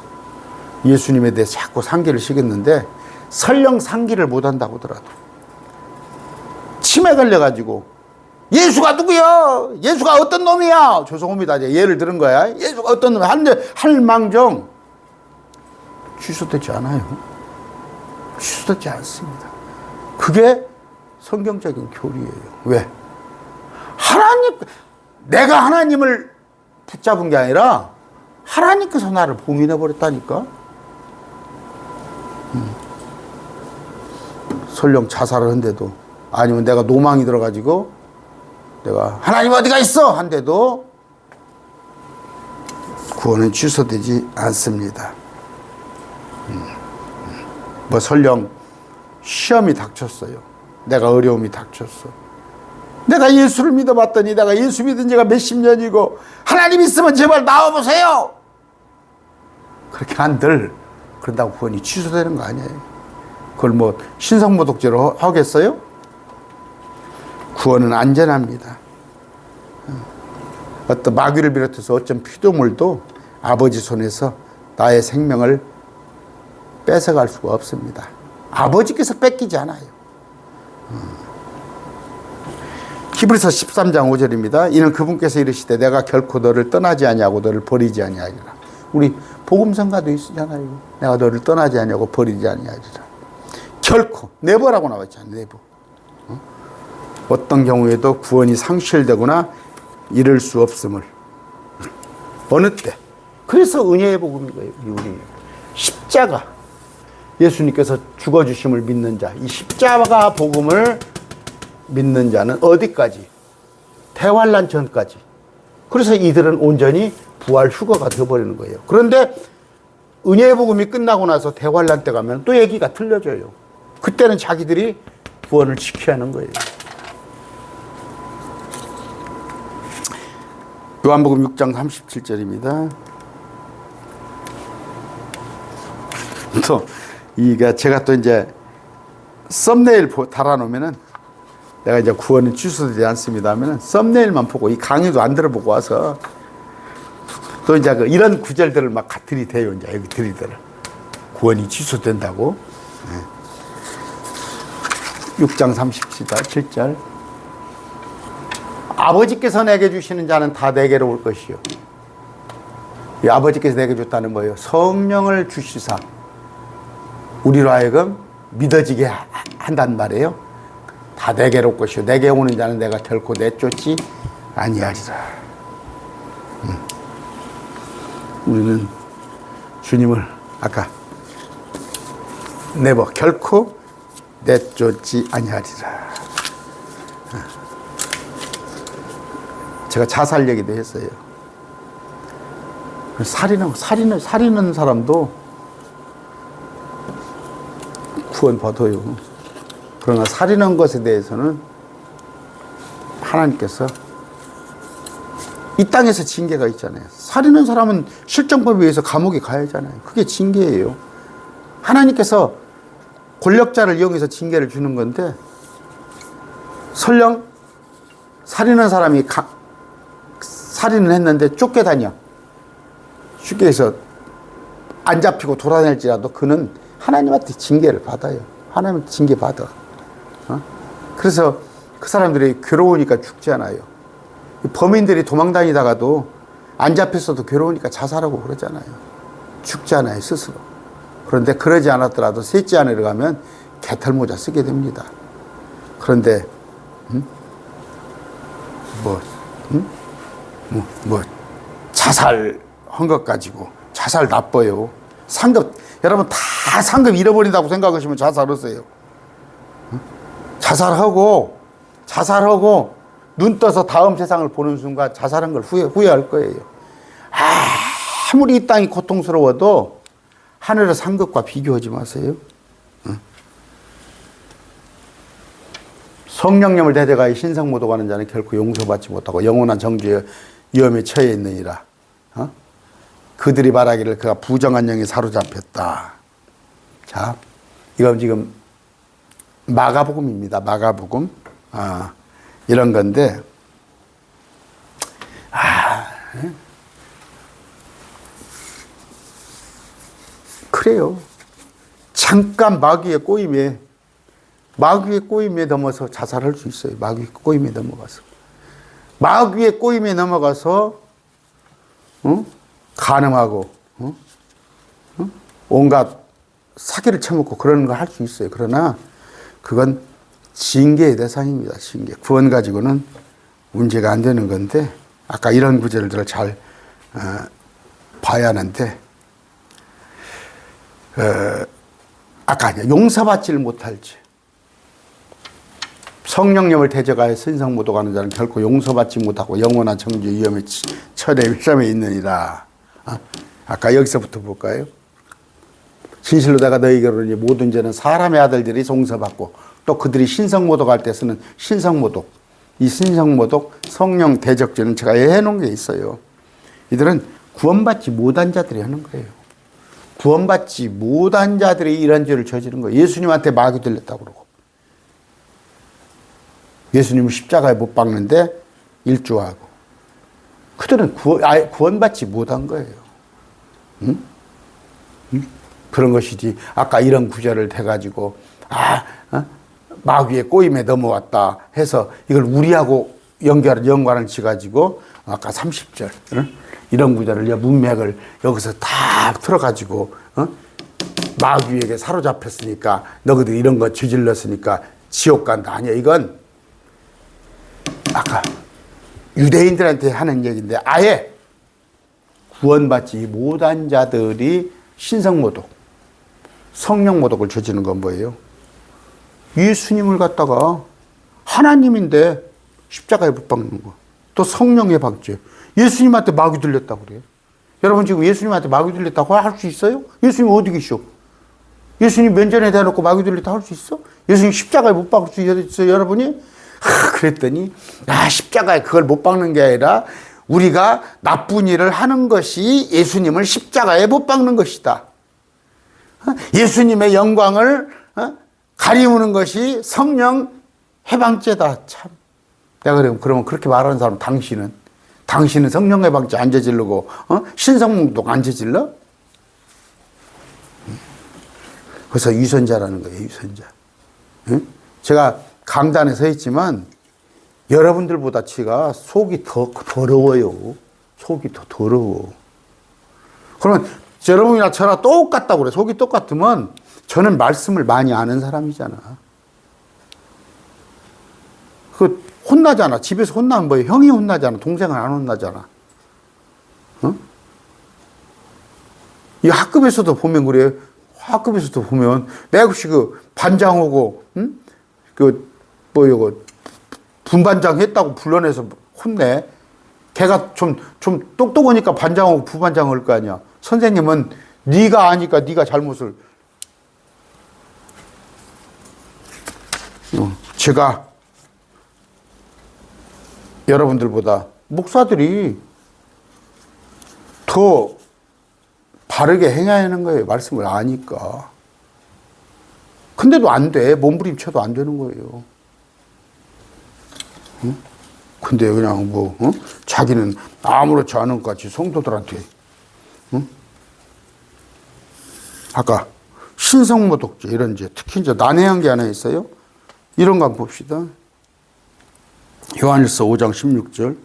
예수님에 대해 자꾸 상기를 시켰는데 설령 상기를 못한다고 하더라도 치매 걸려가지고 예수가 누구야? 예수가 어떤 놈이야? 죄송합니다. 예를 들은 거야. 예수가 어떤 놈이야? 할 망정 취소되지 않아요. 취소되지 않습니다. 그게 성경적인 교리예요. 왜? 내가 하나님을 붙잡은 게 아니라 하나님께서 나를 봉인해버렸다니까. 설령 자살을 한데도 아니면 내가 노망이 들어가지고 내가 하나님 어디가 있어? 한데도 구원은 취소되지 않습니다. 뭐 설령 시험이 닥쳤어요. 내가 어려움이 닥쳤어. 내가 예수를 믿어봤더니 내가 예수 믿은 지가 몇십 년이고 하나님 있으면 제발 나와보세요. 그렇게 한들 그런다고 구원이 취소되는 거 아니에요. 그걸 뭐 신성모독죄로 하겠어요? 구원은 안전합니다. 어떤 마귀를 비롯해서 어쩜 피조물도 아버지 손에서 나의 생명을 뺏어갈 수가 없습니다. 아버지께서 뺏기지 않아요. 히브리서 13장 5절입니다. 이는 그분께서 이르시되 내가 결코 너를 떠나지 아니하고 너를 버리지 아니하리라. 우리 복음성가도 있잖아요. 내가 너를 떠나지 아니하고 버리지 아니하리라. 결코 네버라고 나와 있잖아요. 네버. 어떤 경우에도 구원이 상실되거나 이룰 수 없음을 어느 때. 그래서 은혜의 복음인 거예요. 우리 십자가 예수님께서 죽어주심을 믿는 자, 이 십자가 복음을 믿는 자는 어디까지? 대환란 전까지. 그래서 이들은 온전히 부활 휴거가 되어버리는 거예요. 그런데 은혜의 복음이 끝나고 나서 대환란 때 가면 또 얘기가 틀려져요. 그때는 자기들이 구원을 지켜야 하는 거예요. 요한복음 6장 37절입니다. 또 이게 제가 또 이제 썸네일 달아놓으면은 내가 이제 구원은 취소되지 않습니다 하면은 썸네일만 보고 이 강의도 안 들어보고 와서 또 이제 이런 구절들을 막 들이대요. 이제 여기 들이대요. 구원이 취소된다고. 6장 37절. 아버지께서 내게 주시는 자는 다 내게로 올 것이요. 이 아버지께서 내게 줬다는 거예요. 성령을 주시사 우리로 하여금 믿어지게 한단 말이에요. 다 내게로 올 것이요. 내게 오는 자는 내가 결코 내쫓지 아니하리라. 우리는 주님을 아까 네버 결코 내쫓지 아니하리라. 제가 자살 얘기도 했어요. 살인은 사람도 구원 받아요. 그러나 살인한 것에 대해서는 하나님께서 이 땅에서 징계가 있잖아요. 살인한 사람은 실정법에 의해서 감옥에 가야 하잖아요. 그게 징계예요. 하나님께서 권력자를 이용해서 징계를 주는 건데 설령 살인한 사람이 살인을 했는데 쫓겨다녀. 쉽게 해서 안 잡히고 돌아다닐지라도 그는 하나님한테 징계를 받아요. 하나님한테 징계 받아. 그래서 그 사람들이 괴로우니까 죽지 않아요. 범인들이 도망다니다가도 안 잡혔어도 괴로우니까 자살하고 그러잖아요. 죽지 않아요, 스스로. 그런데 그러지 않았더라도 셋째 안으로 가면 개털모자 쓰게 됩니다. 그런데 자살한 것 가지고 자살 나빠요. 상급 여러분 다 상급 잃어버린다고 생각하시면 자살하세요. 자살하고 눈 떠서 다음 세상을 보는 순간 자살한 걸 후회할 거예요. 아무리 이 땅이 고통스러워도 하늘의 상급과 비교하지 마세요. 성령님을 대적하여 신성모독하는 자는 결코 용서받지 못하고 영원한 정죄의 위험에 처해 있느니라. 그들이 말하기를 그가 부정한 영에 사로잡혔다. 자, 이건 지금 마가복음입니다. 마가복음. 이런 건데, 그래요. 잠깐 마귀의 꼬임에 넘어서 자살할 수 있어요. 마귀의 꼬임에 넘어가서, 간음하고, 온갖 사기를 쳐먹고 그러는 거 할 수 있어요. 그러나 그건 징계의 대상입니다. 징계. 구원 가지고는 문제가 안 되는 건데, 아까 이런 구절들을 잘 봐야 하는데, 아까 용서받지를 못할지. 성령님을 대적하여 신성모독하는 자는 결코 용서받지 못하고 영원한 정죄 위험에 처해 있느니라. 아까 여기서부터 볼까요? 진실로 내가 너희에게로 이르니 모든 죄는 사람의 아들들이 용서받고 또 그들이 신성모독할 때 쓰는 신성모독, 이 신성모독 성령 대적죄는 제가 해놓은 게 있어요. 이들은 구원받지 못한 자들이 하는 거예요. 구원받지 못한 자들이 이런 죄를 저지른 거예요. 예수님한테 마귀 들렸다고 그러고 예수님을 십자가에 못 박는데 일조하고 그들은 구원받지 못한 거예요. 응? 그런 것이지. 아까 이런 구절을 대가지고 마귀의 꼬임에 넘어왔다 해서 이걸 우리하고 연관을 지가지고 아까 30절 이런 구절을 문맥을 여기서 다 틀어가지고 마귀에게 사로잡혔으니까 너희들 이런 거 저질렀으니까 지옥 간다. 아니야. 이건 아까 유대인들한테 하는 얘기인데 아예 구원받지 못한 자들이 신성모독, 성령모독을 저지르는 건 뭐예요? 예수님을 갖다가 하나님인데 십자가에 못 박는 거. 또 성령의 박죄. 예수님한테 마귀 들렸다고 그래요. 여러분 지금 예수님한테 마귀 들렸다고 할 수 있어요? 예수님 어디 계셔? 예수님 면전에 대놓고 마귀 들렸다고 할 수 있어? 예수님 십자가에 못 박을 수 있어요, 여러분이? 그랬더니 십자가에 그걸 못 박는 게 아니라 우리가 나쁜 일을 하는 것이 예수님을 십자가에 못 박는 것이다. 예수님의 영광을 가리우는 것이 성령 해방죄다. 참. 내가 그러면 그렇게 말하는 사람 당신은 성령 해방죄 안 저지르고 신성몽독 안 저질러? 그래서 유선자라는 거예요. 유선자. 제가 강단에 서 있지만 여러분들보다 제가 속이 더 더러워요. 속이 더 더러워. 그러면 여러분이나 저나 똑같다고 그래. 속이 똑같으면 저는 말씀을 많이 아는 사람이잖아. 그 혼나잖아. 집에서 혼나면 뭐예요? 형이 혼나잖아. 동생은 안 혼나잖아. 이 학급에서도 보면 그래요. 학급에서도 보면 내가 혹시 그 반장하고 분반장 했다고 불러내서 혼내. 걔가 좀 똑똑하니까 반장하고 부반장 할 거 아니야. 선생님은 네가 아니까 네가 잘못을. 제가 여러분들보다 목사들이 더 바르게 행해야 하는 거예요. 말씀을 아니까. 근데도 안 돼. 몸부림쳐도 안 되는 거예요. 근데 그냥 자기는 아무렇지 않은 것 같이 성도들한테. 아까 신성모독죄 이런 죄, 특히 이제 난해한 게 하나 있어요. 이런 거 한번 봅시다. 요한일서 5장 16절.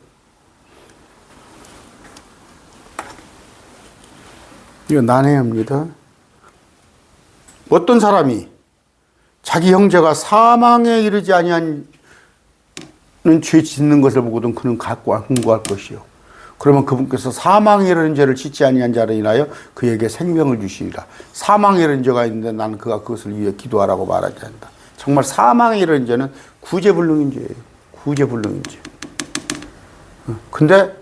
이거 난해합니다. 어떤 사람이 자기 형제가 사망에 이르지 아니한 죄 짓는 것을 보거든 그는 흥구할 것이요. 그러면 그분께서 사망에 이르는 죄를 짓지 아니한 자를 인하여 그에게 생명을 주시리라. 사망에 이르는 죄가 있는데 나는 그가 그것을 위해 기도하라고 말하지 않는다. 정말 사망에 이르는 죄는 구제불능인 죄예요. 구제불능인 죄. 근데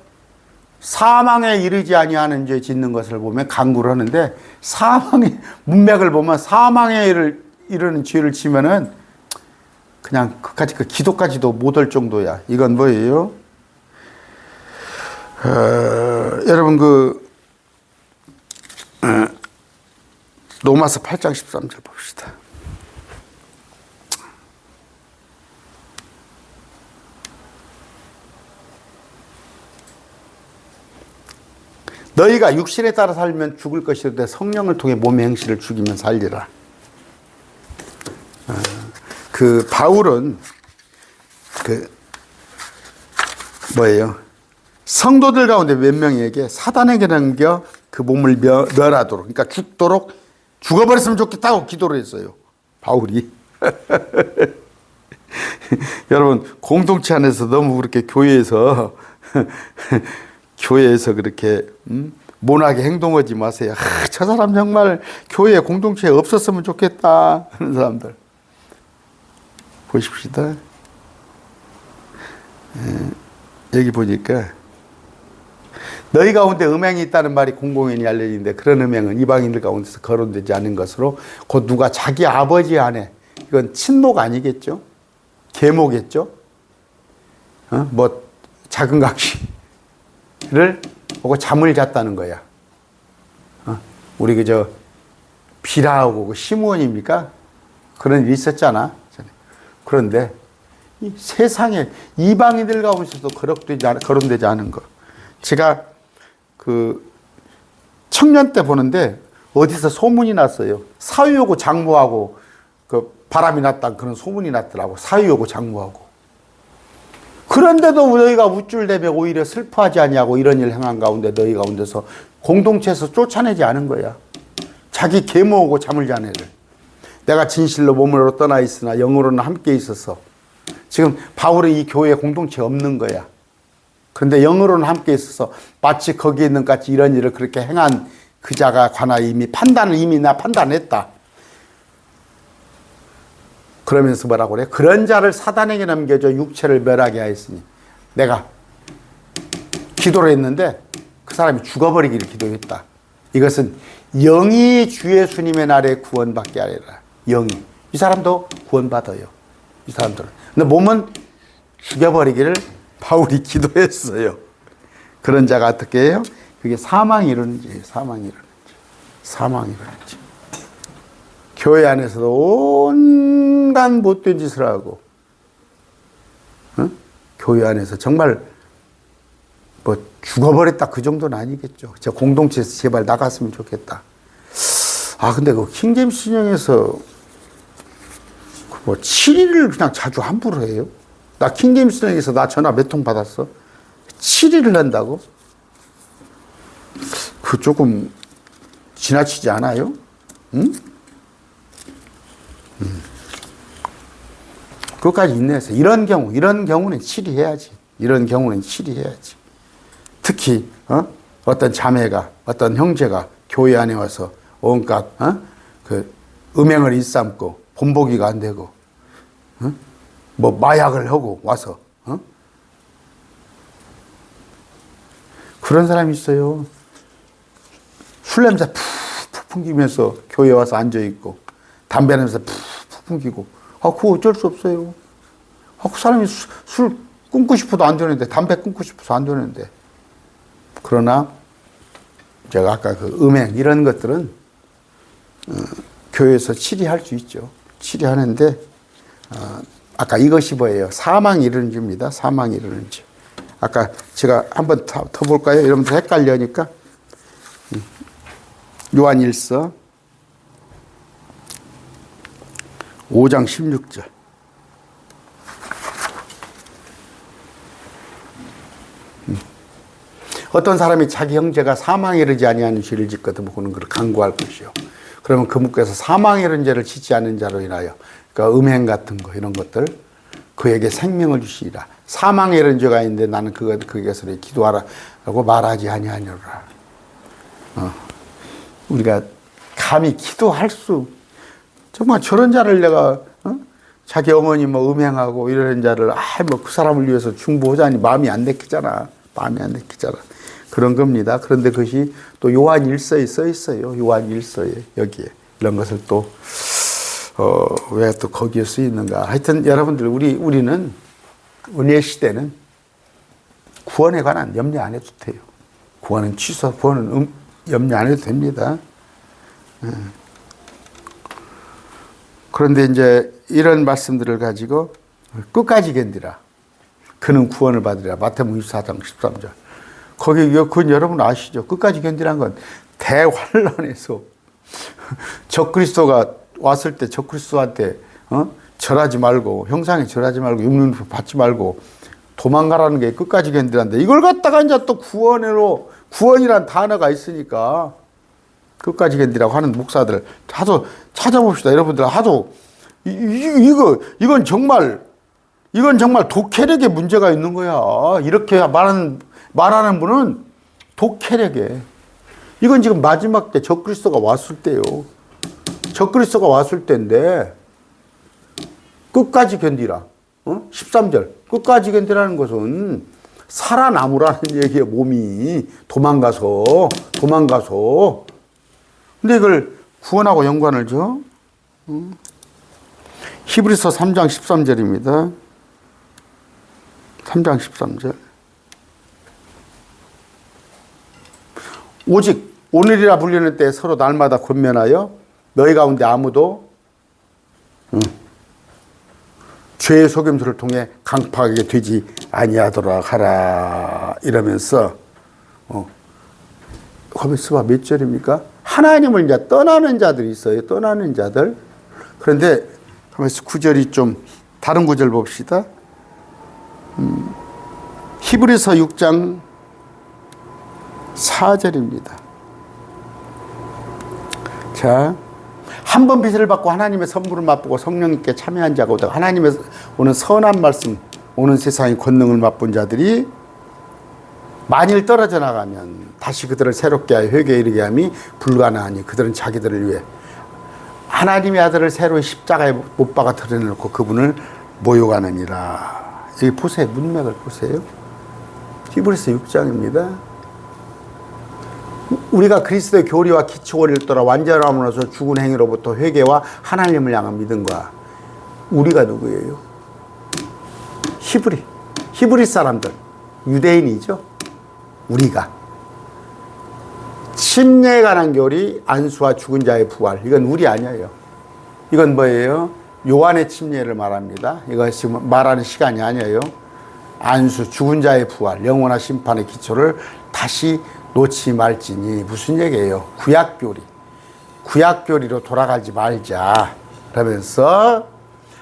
사망에 이르지 아니하는 죄 짓는 것을 보면 강구를 하는데 사망의 문맥을 보면 사망에 이르는 죄를 지면은 그냥 그까지 그 기도까지도 못할 정도야. 이건 뭐예요? 여러분 로마서 8장 13절 봅시다. 너희가 육신에 따라 살면 죽을 것이되 성령을 통해 몸의 행실을 죽이면 살리라. 그 바울은 뭐예요? 성도들 가운데 몇 명에게 사단에게 넘겨 그 몸을 멸하도록, 그러니까 죽도록 죽어버렸으면 좋겠다고 기도를 했어요. 바울이. 여러분 공동체 안에서 너무 그렇게 교회에서 그렇게 모나게 행동하지 마세요. 저 사람 정말 교회 공동체에 없었으면 좋겠다 하는 사람들 보십시다. 여기 보니까 너희 가운데 음행이 있다는 말이 공공연히 알려지는데 그런 음행은 이방인들 가운데서 거론되지 않은 것으로 곧 누가 자기 아버지 안에, 이건 친목 아니겠죠? 계모겠죠? 뭐 작은 각시를 보고 잠을 잤다는 거야. 우리 그저 비라하고 그 시므온입니까? 그런 일이 있었잖아. 그런데 이 세상에 이방인들 가운데서도 거론되지 않은 거. 제가 그 청년 때 보는데 어디서 소문이 났어요. 사위하고 장모하고 그 바람이 났다는 그런 소문이 났더라고. 사위하고 장모하고. 그런데도 너희가 우쭐대며 오히려 슬퍼하지 아니하고 이런 일을 행한 가운데 너희 가운데서 공동체에서 쫓아내지 않은 거야. 자기 계모하고 잠을 잔 애를. 내가 진실로 몸으로 떠나 있으나 영으로는 함께 있어서. 지금 바울은 이 교회에 공동체 없는 거야. 그런데 영으로는 함께 있어서 마치 거기에 있는 것 같이 이런 일을 그렇게 행한 그 자가 관하여 이미 나 판단했다. 그러면서 뭐라고 그래? 그런 자를 사단에게 넘겨줘 육체를 멸하게 하였으니. 내가 기도를 했는데 그 사람이 죽어버리기를 기도했다. 이것은 영이 주 예수님의 날에 구원받게 하리라. 영이. 이 사람도 구원받아요. 이 사람들은. 근데 몸은 죽여버리기를 바울이 기도했어요. 그런 자가 어떻게 해요? 그게 사망이 이르는 죄예요. 사망이 이르는 죄. 사망이 이르는 죄. 교회 안에서도 온갖 못된 짓을 하고, 응? 교회 안에서 정말 뭐 죽어버렸다 그 정도는 아니겠죠. 저 공동체에서 제발 나갔으면 좋겠다. 아, 근데 그 킹제임스 신형에서 뭐 7일을 그냥 자주 함부로 해요. 나 킹제임스 신형에서 나 전화 몇 통 받았어. 7일을 한다고? 그 조금 지나치지 않아요? 응? 그것까지 인내해서 이런 경우는 7일 해야지. 이런 경우는 7일 해야지. 특히 어떤 자매가 어떤 형제가 교회 안에 와서 온갖 그 음행을 일삼고 본보기가 안 되고 뭐 마약을 하고 와서 그런 사람이 있어요. 술 냄새 푹 풍기면서 교회 와서 앉아 있고 담배 냄새 푹 풍기고 그거 어쩔 수 없어요. 그 사람이 술 끊고 싶어도 안 되는데 담배 끊고 싶어서 안 되는데 그러나 제가 아까 그 음행 이런 것들은 교회에서 치리할 수 있죠. 치리하는데 아까 이것이 뭐예요? 사망이 이르는 죄입니다. 사망이 이르는 죄. 아까 제가 한번 더 볼까요? 여러분들 헷갈려니까 요한일서 5장 16절. 어떤 사람이 자기 형제가 사망에 이르지 아니하는 죄를 짓거든 그는 그를 강구할 것이요. 그러면 그분께서 사망에 이른 죄를 짓지 않는 자로 인하여 그러니까 음행 같은 거 이런 것들 그에게 생명을 주시리라. 사망에 이른 죄가 있는데 나는 그에게서 기도하라고 말하지 아니하니라. 우리가 감히 기도할 수 정말 저런 자를 내가 자기 어머니 뭐 음행하고 이런 자를 뭐 그 사람을 위해서 중보하자니 마음이 안 내키잖아. 마음이 안 내키잖아. 그런 겁니다. 그런데 그것이 또 요한 1서에 써 있어요. 요한 1서에 여기에 이런 것을 또 왜 또 거기에 쓰여 있는가. 하여튼 여러분들 우리는 은혜 시대는 구원에 관한 염려 안 해도 돼요. 구원은 취소, 구원은 염려 안 해도 됩니다. 그런데 이제 이런 말씀들을 가지고 끝까지 견디라. 그는 구원을 받으리라. 마태복음 24장 13절. 거기 그건 여러분 아시죠? 끝까지 견디란 건 대환란에서 적그리스도가 왔을 때 적그리스도한테 절하지 말고 형상에 절하지 말고 육륜 받지 말고 도망가라는 게 끝까지 견디란데 이걸 갖다가 이제 또 구원이란 단어가 있으니까 끝까지 견디라고 하는 목사들 하도 찾아봅시다. 여러분들 하도 이건 정말 독해력에 문제가 있는 거야. 이렇게 말하는 분은 독해력에. 이건 지금 마지막 때 적그리스도가 왔을 때요. 적그리스도가 왔을 때인데 끝까지 견디라. 13절. 끝까지 견디라는 것은 살아남으라는 얘기예요. 몸이 도망가서. 근데 이걸 구원하고 연관을 줘. 히브리서 3장 13절입니다. 3장 13절. 오직 오늘이라 불리는 때 서로 날마다 권면하여 너희 가운데 아무도 죄의 속임수를 통해 강팍하게 되지 아니하도록 하라. 이러면서 거기서 봐 몇 절입니까? 하나님을 이제 떠나는 자들이 있어요. 떠나는 자들. 그런데 가만있어 9절이 좀 다른 구절 봅시다. 히브리서 6장 4절입니다. 자, 한 번 빚을 받고 하나님의 선물을 맛보고 성령님께 참여한 자가 오다가 하나님의 오는 선한 말씀, 오는 세상의 권능을 맛본 자들이 만일 떨어져 나가면 다시 그들을 새롭게 하여 회개에 이르게 함이 불가능하니 그들은 자기들을 위해 하나님의 아들을 새로이 십자가에 못 박아 드러내놓고 그분을 모욕하느니라. 여기 보세요. 문맥을 보세요. 히브리서 6장입니다. 우리가 그리스도의 교리와 기초원리를 따라 완전함으로써 죽은 행위로부터 회개와 하나님을 향한 믿음과 우리가 누구예요? 히브리 사람들. 유대인이죠. 우리가. 침례에 관한 교리, 안수와 죽은 자의 부활. 이건 우리 아니에요. 이건 뭐예요? 요한의 침례를 말합니다. 이거 지금 말하는 시간이 아니에요. 안수, 죽은 자의 부활, 영원한 심판의 기초를 다시 놓지 말지니. 무슨 얘기예요? 구약교리. 구약교리로 돌아가지 말자. 그러면서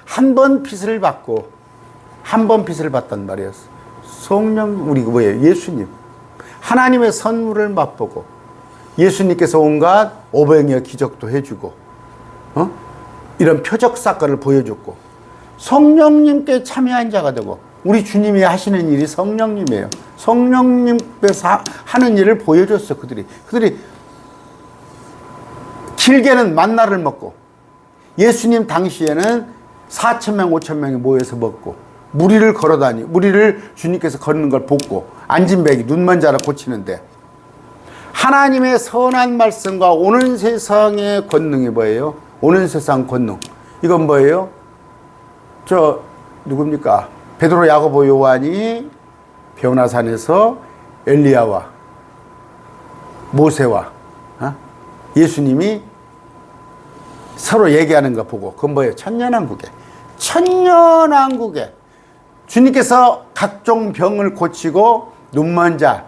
한 번 빚을 받고, 한 번 빚을 받단 말이었어. 성령, 우리 뭐예요? 예수님. 하나님의 선물을 맛보고, 예수님께서 온갖 오병이어 기적도 해주고, 이런 표적 사건을 보여줬고, 성령님께 참여한 자가 되고, 우리 주님이 하시는 일이 성령님이에요. 성령님께서 하는 일을 보여줬어, 그들이. 길게는 만나를 먹고, 예수님 당시에는 4,000명, 5,000명이 모여서 먹고, 무리를 주님께서 걷는 걸 보고, 앉은 배기, 눈먼 자를 고치는데, 하나님의 선한 말씀과 오는 세상의 권능이 뭐예요? 오는 세상 권능. 이건 뭐예요? 누굽니까? 베드로, 야고보, 요한이 변화산에서 엘리야와 모세와 예수님이 서로 얘기하는 거 보고, 그건 뭐예요? 천년왕국에. 천년왕국에 주님께서 각종 병을 고치고 눈먼 자,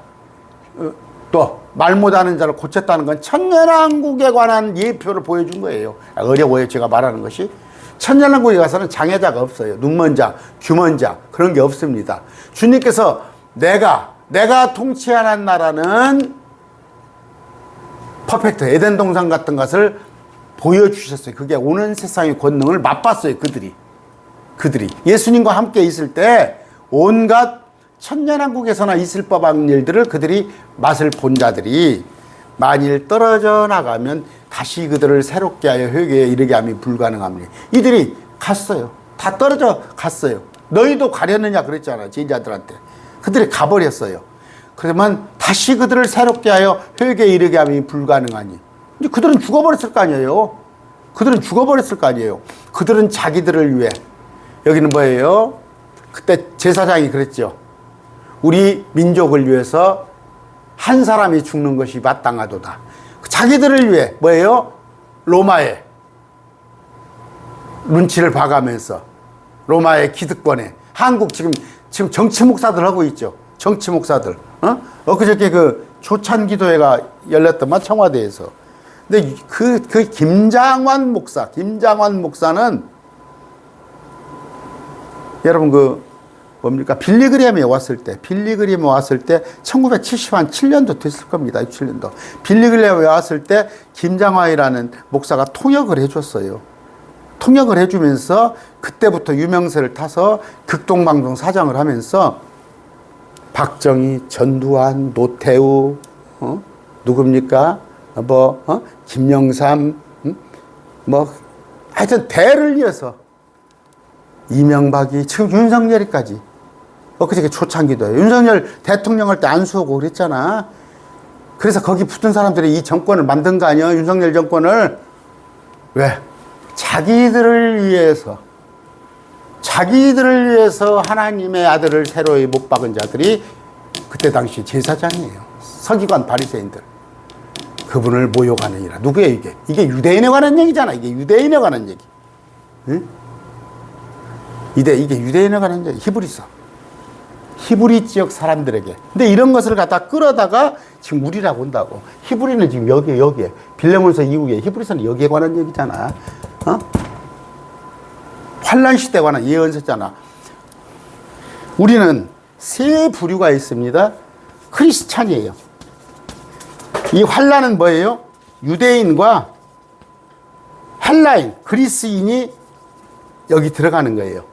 또 말 못하는 자를 고쳤다는 건 천년왕국에 관한 예표를 보여준 거예요. 어려워요, 제가 말하는 것이. 천년왕국에 가서는 장애자가 없어요. 눈먼 자, 귀먼 자, 그런 게 없습니다. 주님께서 내가 통치하는 나라는 퍼펙트 에덴 동산 같은 것을 보여주셨어요. 그게 오는 세상의 권능을 맛봤어요. 그들이 예수님과 함께 있을 때 온갖 천년왕국에서나 있을 법한 일들을 그들이 맛을 본 자들이 만일 떨어져 나가면 다시 그들을 새롭게 하여 회개에 이르게 함이 불가능합니다. 이들이 갔어요. 다 떨어져 갔어요. 너희도 가려느냐 그랬잖아, 제자들한테. 그들이 가버렸어요. 그러면 다시 그들을 새롭게 하여 회개에 이르게 함이 불가능하니. 이제 그들은 죽어버렸을 거 아니에요. 그들은 자기들을 위해. 여기는 뭐예요? 그때 제사장이 그랬죠. 우리 민족을 위해서 한 사람이 죽는 것이 마땅하도다. 자기들을 위해 뭐예요? 로마에 눈치를 봐가면서, 로마의 기득권에, 한국 지금 정치 목사들 하고 있죠. 정치 목사들. 엊그저께 그 조찬기도회가 열렸더만, 청와대에서. 근데 그 김장환 목사는 여러분 빌리그램에 왔을 때 1977년도 됐을 겁니다. 7년도. 빌리그램에 왔을 때 김장환이라는 목사가 통역을 해줬어요. 통역을 해주면서 그때부터 유명세를 타서 극동방송 사장을 하면서 박정희, 전두환, 노태우, 누굽니까? 김영삼, 하여튼 대를 이어서 이명박이, 지금 윤석열이까지. 엊그저께 초창기도에 윤석열 대통령 할 때 안수하고 그랬잖아. 그래서 거기 붙은 사람들이 이 정권을 만든 거 아니야? 윤석열 정권을. 왜? 자기들을 위해서 하나님의 아들을 새로이 못 박은 자들이 그때 당시 제사장이에요. 서기관 바리새인들. 그분을 모욕하느니라. 누구예요, 이게? 이게 유대인에 관한 얘기잖아. 이게 유대인에 관한 얘기. 응? 이게 유대인에 관한 얘기. 히브리 지역 사람들에게. 근데 이런 것을 갖다 끌어다가 지금 우리라고 온다고. 히브리는 지금 여기에. 빌레몬서 이후에 히브리서는 여기에 관한 얘기잖아. 환란 시대에 관한 예언서잖아. 우리는 세 부류가 있습니다. 크리스찬이에요. 이 환란은 뭐예요? 유대인과 헬라인, 그리스인이 여기 들어가는 거예요.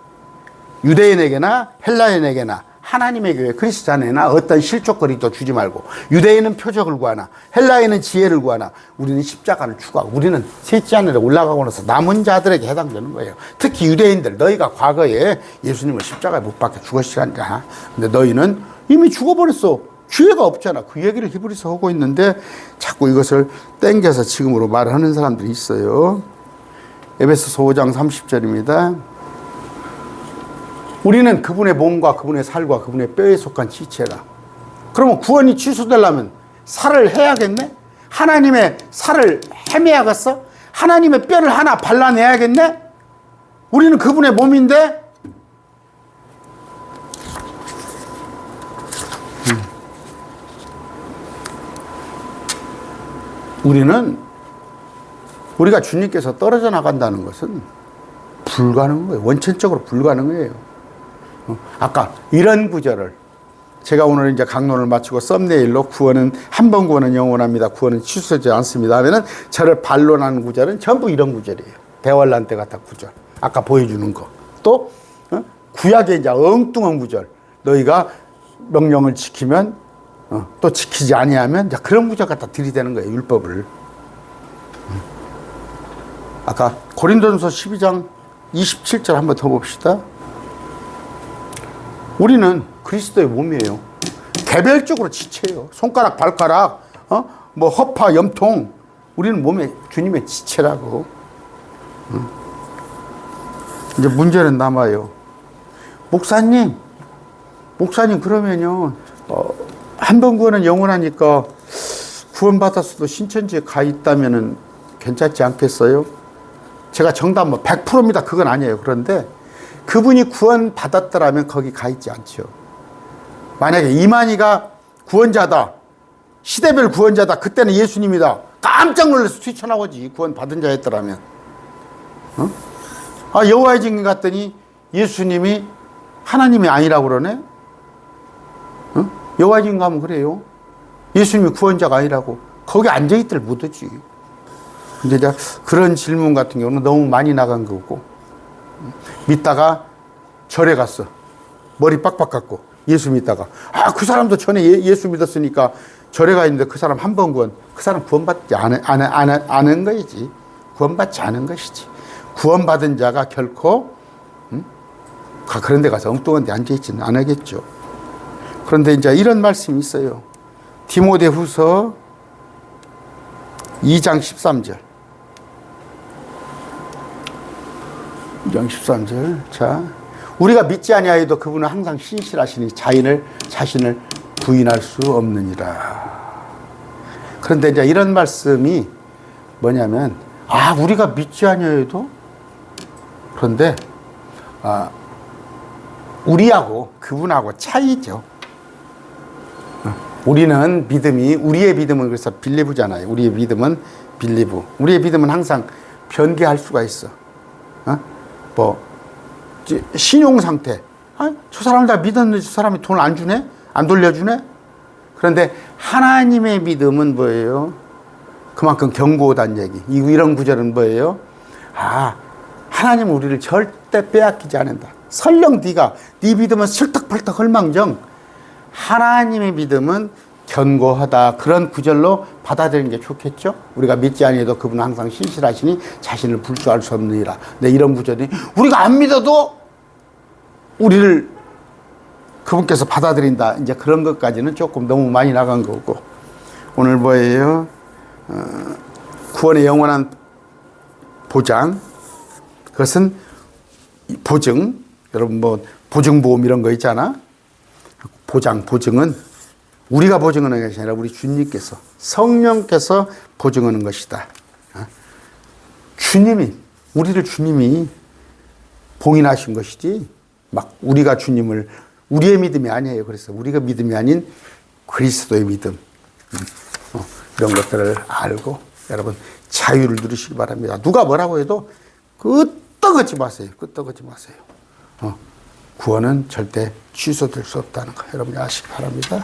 유대인에게나 헬라인에게나 하나님의 교회 크리스찬에나 어떤 실족거리도 주지 말고, 유대인은 표적을 구하나 헬라인은 지혜를 구하나 우리는 십자가를 추구하고, 우리는 셋째 하늘에 올라가고 나서 남은 자들에게 해당되는 거예요. 특히 유대인들, 너희가 과거에 예수님을 십자가에 못 박혀 죽으시잖아. 근데 너희는 이미 죽어버렸어. 기회가 없잖아. 그 얘기를 히브리서 하고 있는데 자꾸 이것을 땡겨서 지금으로 말하는 사람들이 있어요. 에베소서 5장 30절입니다. 우리는 그분의 몸과 그분의 살과 그분의 뼈에 속한 지체라. 그러면 구원이 취소되려면 살을 해야겠네? 하나님의 살을 헤매야겠어? 하나님의 뼈를 하나 발라내야겠네? 우리는 그분의 몸인데? 우리가 주님께서 떨어져 나간다는 것은 불가능한 거예요. 원천적으로 불가능해요. 아까 이런 구절을 제가 오늘 이제 강론을 마치고 썸네일로 구원은 한 번 구원은 영원합니다. 구원은 취소되지 않습니다. 하면은 저를 반론하는 구절은 전부 이런 구절이에요. 대환란 때 같은 구절. 아까 보여주는 거. 또 구약의 이제 엉뚱한 구절. 너희가 명령을 지키면 또 지키지 아니하면 그런 구절 갖다 들이대는 거예요. 율법을. 아까 고린도전서 12장 27절 한번 더 봅시다. 우리는 그리스도의 몸이에요. 개별적으로 지체예요. 손가락, 발가락, 뭐 허파, 염통. 우리는 몸에 주님의 지체라고. 이제 문제는 남아요. 목사님 그러면요, 한 번 구원은 영원하니까 구원받았어도 신천지에 가 있다면은 괜찮지 않겠어요? 제가 정답 100%입니다. 그건 아니에요. 그런데 그분이 구원받았더라면 거기 가 있지 않죠. 만약에 이만희가 구원자다, 시대별 구원자다, 그때는 예수님이다, 깜짝 놀라서 뛰쳐나오지. 구원받은 자였더라면. 여호와의 증인 갔더니 예수님이 하나님이 아니라고 그러네? 여호와의 증인 가면 그래요. 예수님이 구원자가 아니라고. 거기 앉아있들 못하지. 근데 이제 그런 질문 같은 경우는 너무 많이 나간 거고, 믿다가 절에 갔어. 머리 빡빡 깎고 예수 믿다가 그 사람도 전에 예수 믿었으니까 절에 가 있는데 그 사람 한 번 구원, 그 사람 구원받지 않은 것이지. 구원받지 않은 것이지. 구원받은 자가 결코 그런 데 가서 엉뚱한 데 앉아있지는 않겠죠. 그런데 이제 이런 말씀이 있어요. 디모데후서 2장 13절. 2장 13절. 자, 우리가 믿지 아니하여도 그분은 항상 신실하시니 자신을 부인할 수 없느니라. 그런데 이제 이런 말씀이 뭐냐면, 우리가 믿지 아니하여도, 그런데 우리하고 그분하고 차이죠. 우리는 우리의 믿음은 그래서 빌리브잖아요. 우리의 믿음은 빌리브. 우리의 믿음은 항상 변개할 수가 있어. 신용 상태. 저 사람 다 믿었는데 저 사람이 돈을 안 주네? 안 돌려주네? 그런데 하나님의 믿음은 뭐예요? 그만큼 견고하다는 얘기. 이런 구절은 뭐예요? 하나님은 우리를 절대 빼앗기지 않는다. 설령 네 믿음은 슬떡팔떡 헐망정, 하나님의 믿음은 견고하다. 그런 구절로 받아들이는 게 좋겠죠? 우리가 믿지 아니해도 그분은 항상 신실하시니 자신을 불수할 수 없느니라. 네, 이런 구절이 우리가 안 믿어도 우리를 그분께서 받아들인다. 이제 그런 것까지는 조금 너무 많이 나간 거고. 오늘 뭐예요? 구원의 영원한 보장. 그것은 보증. 여러분 보증보험 이런 거 있잖아. 보증은 우리가 보증하는 것이 아니라 우리 주님께서, 성령께서 보증하는 것이다. 우리를 주님이 봉인하신 것이지, 우리가 주님을, 우리의 믿음이 아니에요. 그래서 우리가 믿음이 아닌 그리스도의 믿음. 이런 것들을 알고 여러분 자유를 누리시기 바랍니다. 누가 뭐라고 해도 끄떡하지 마세요. 구원은 절대 취소될 수 없다는 거 여러분이 아시기 바랍니다.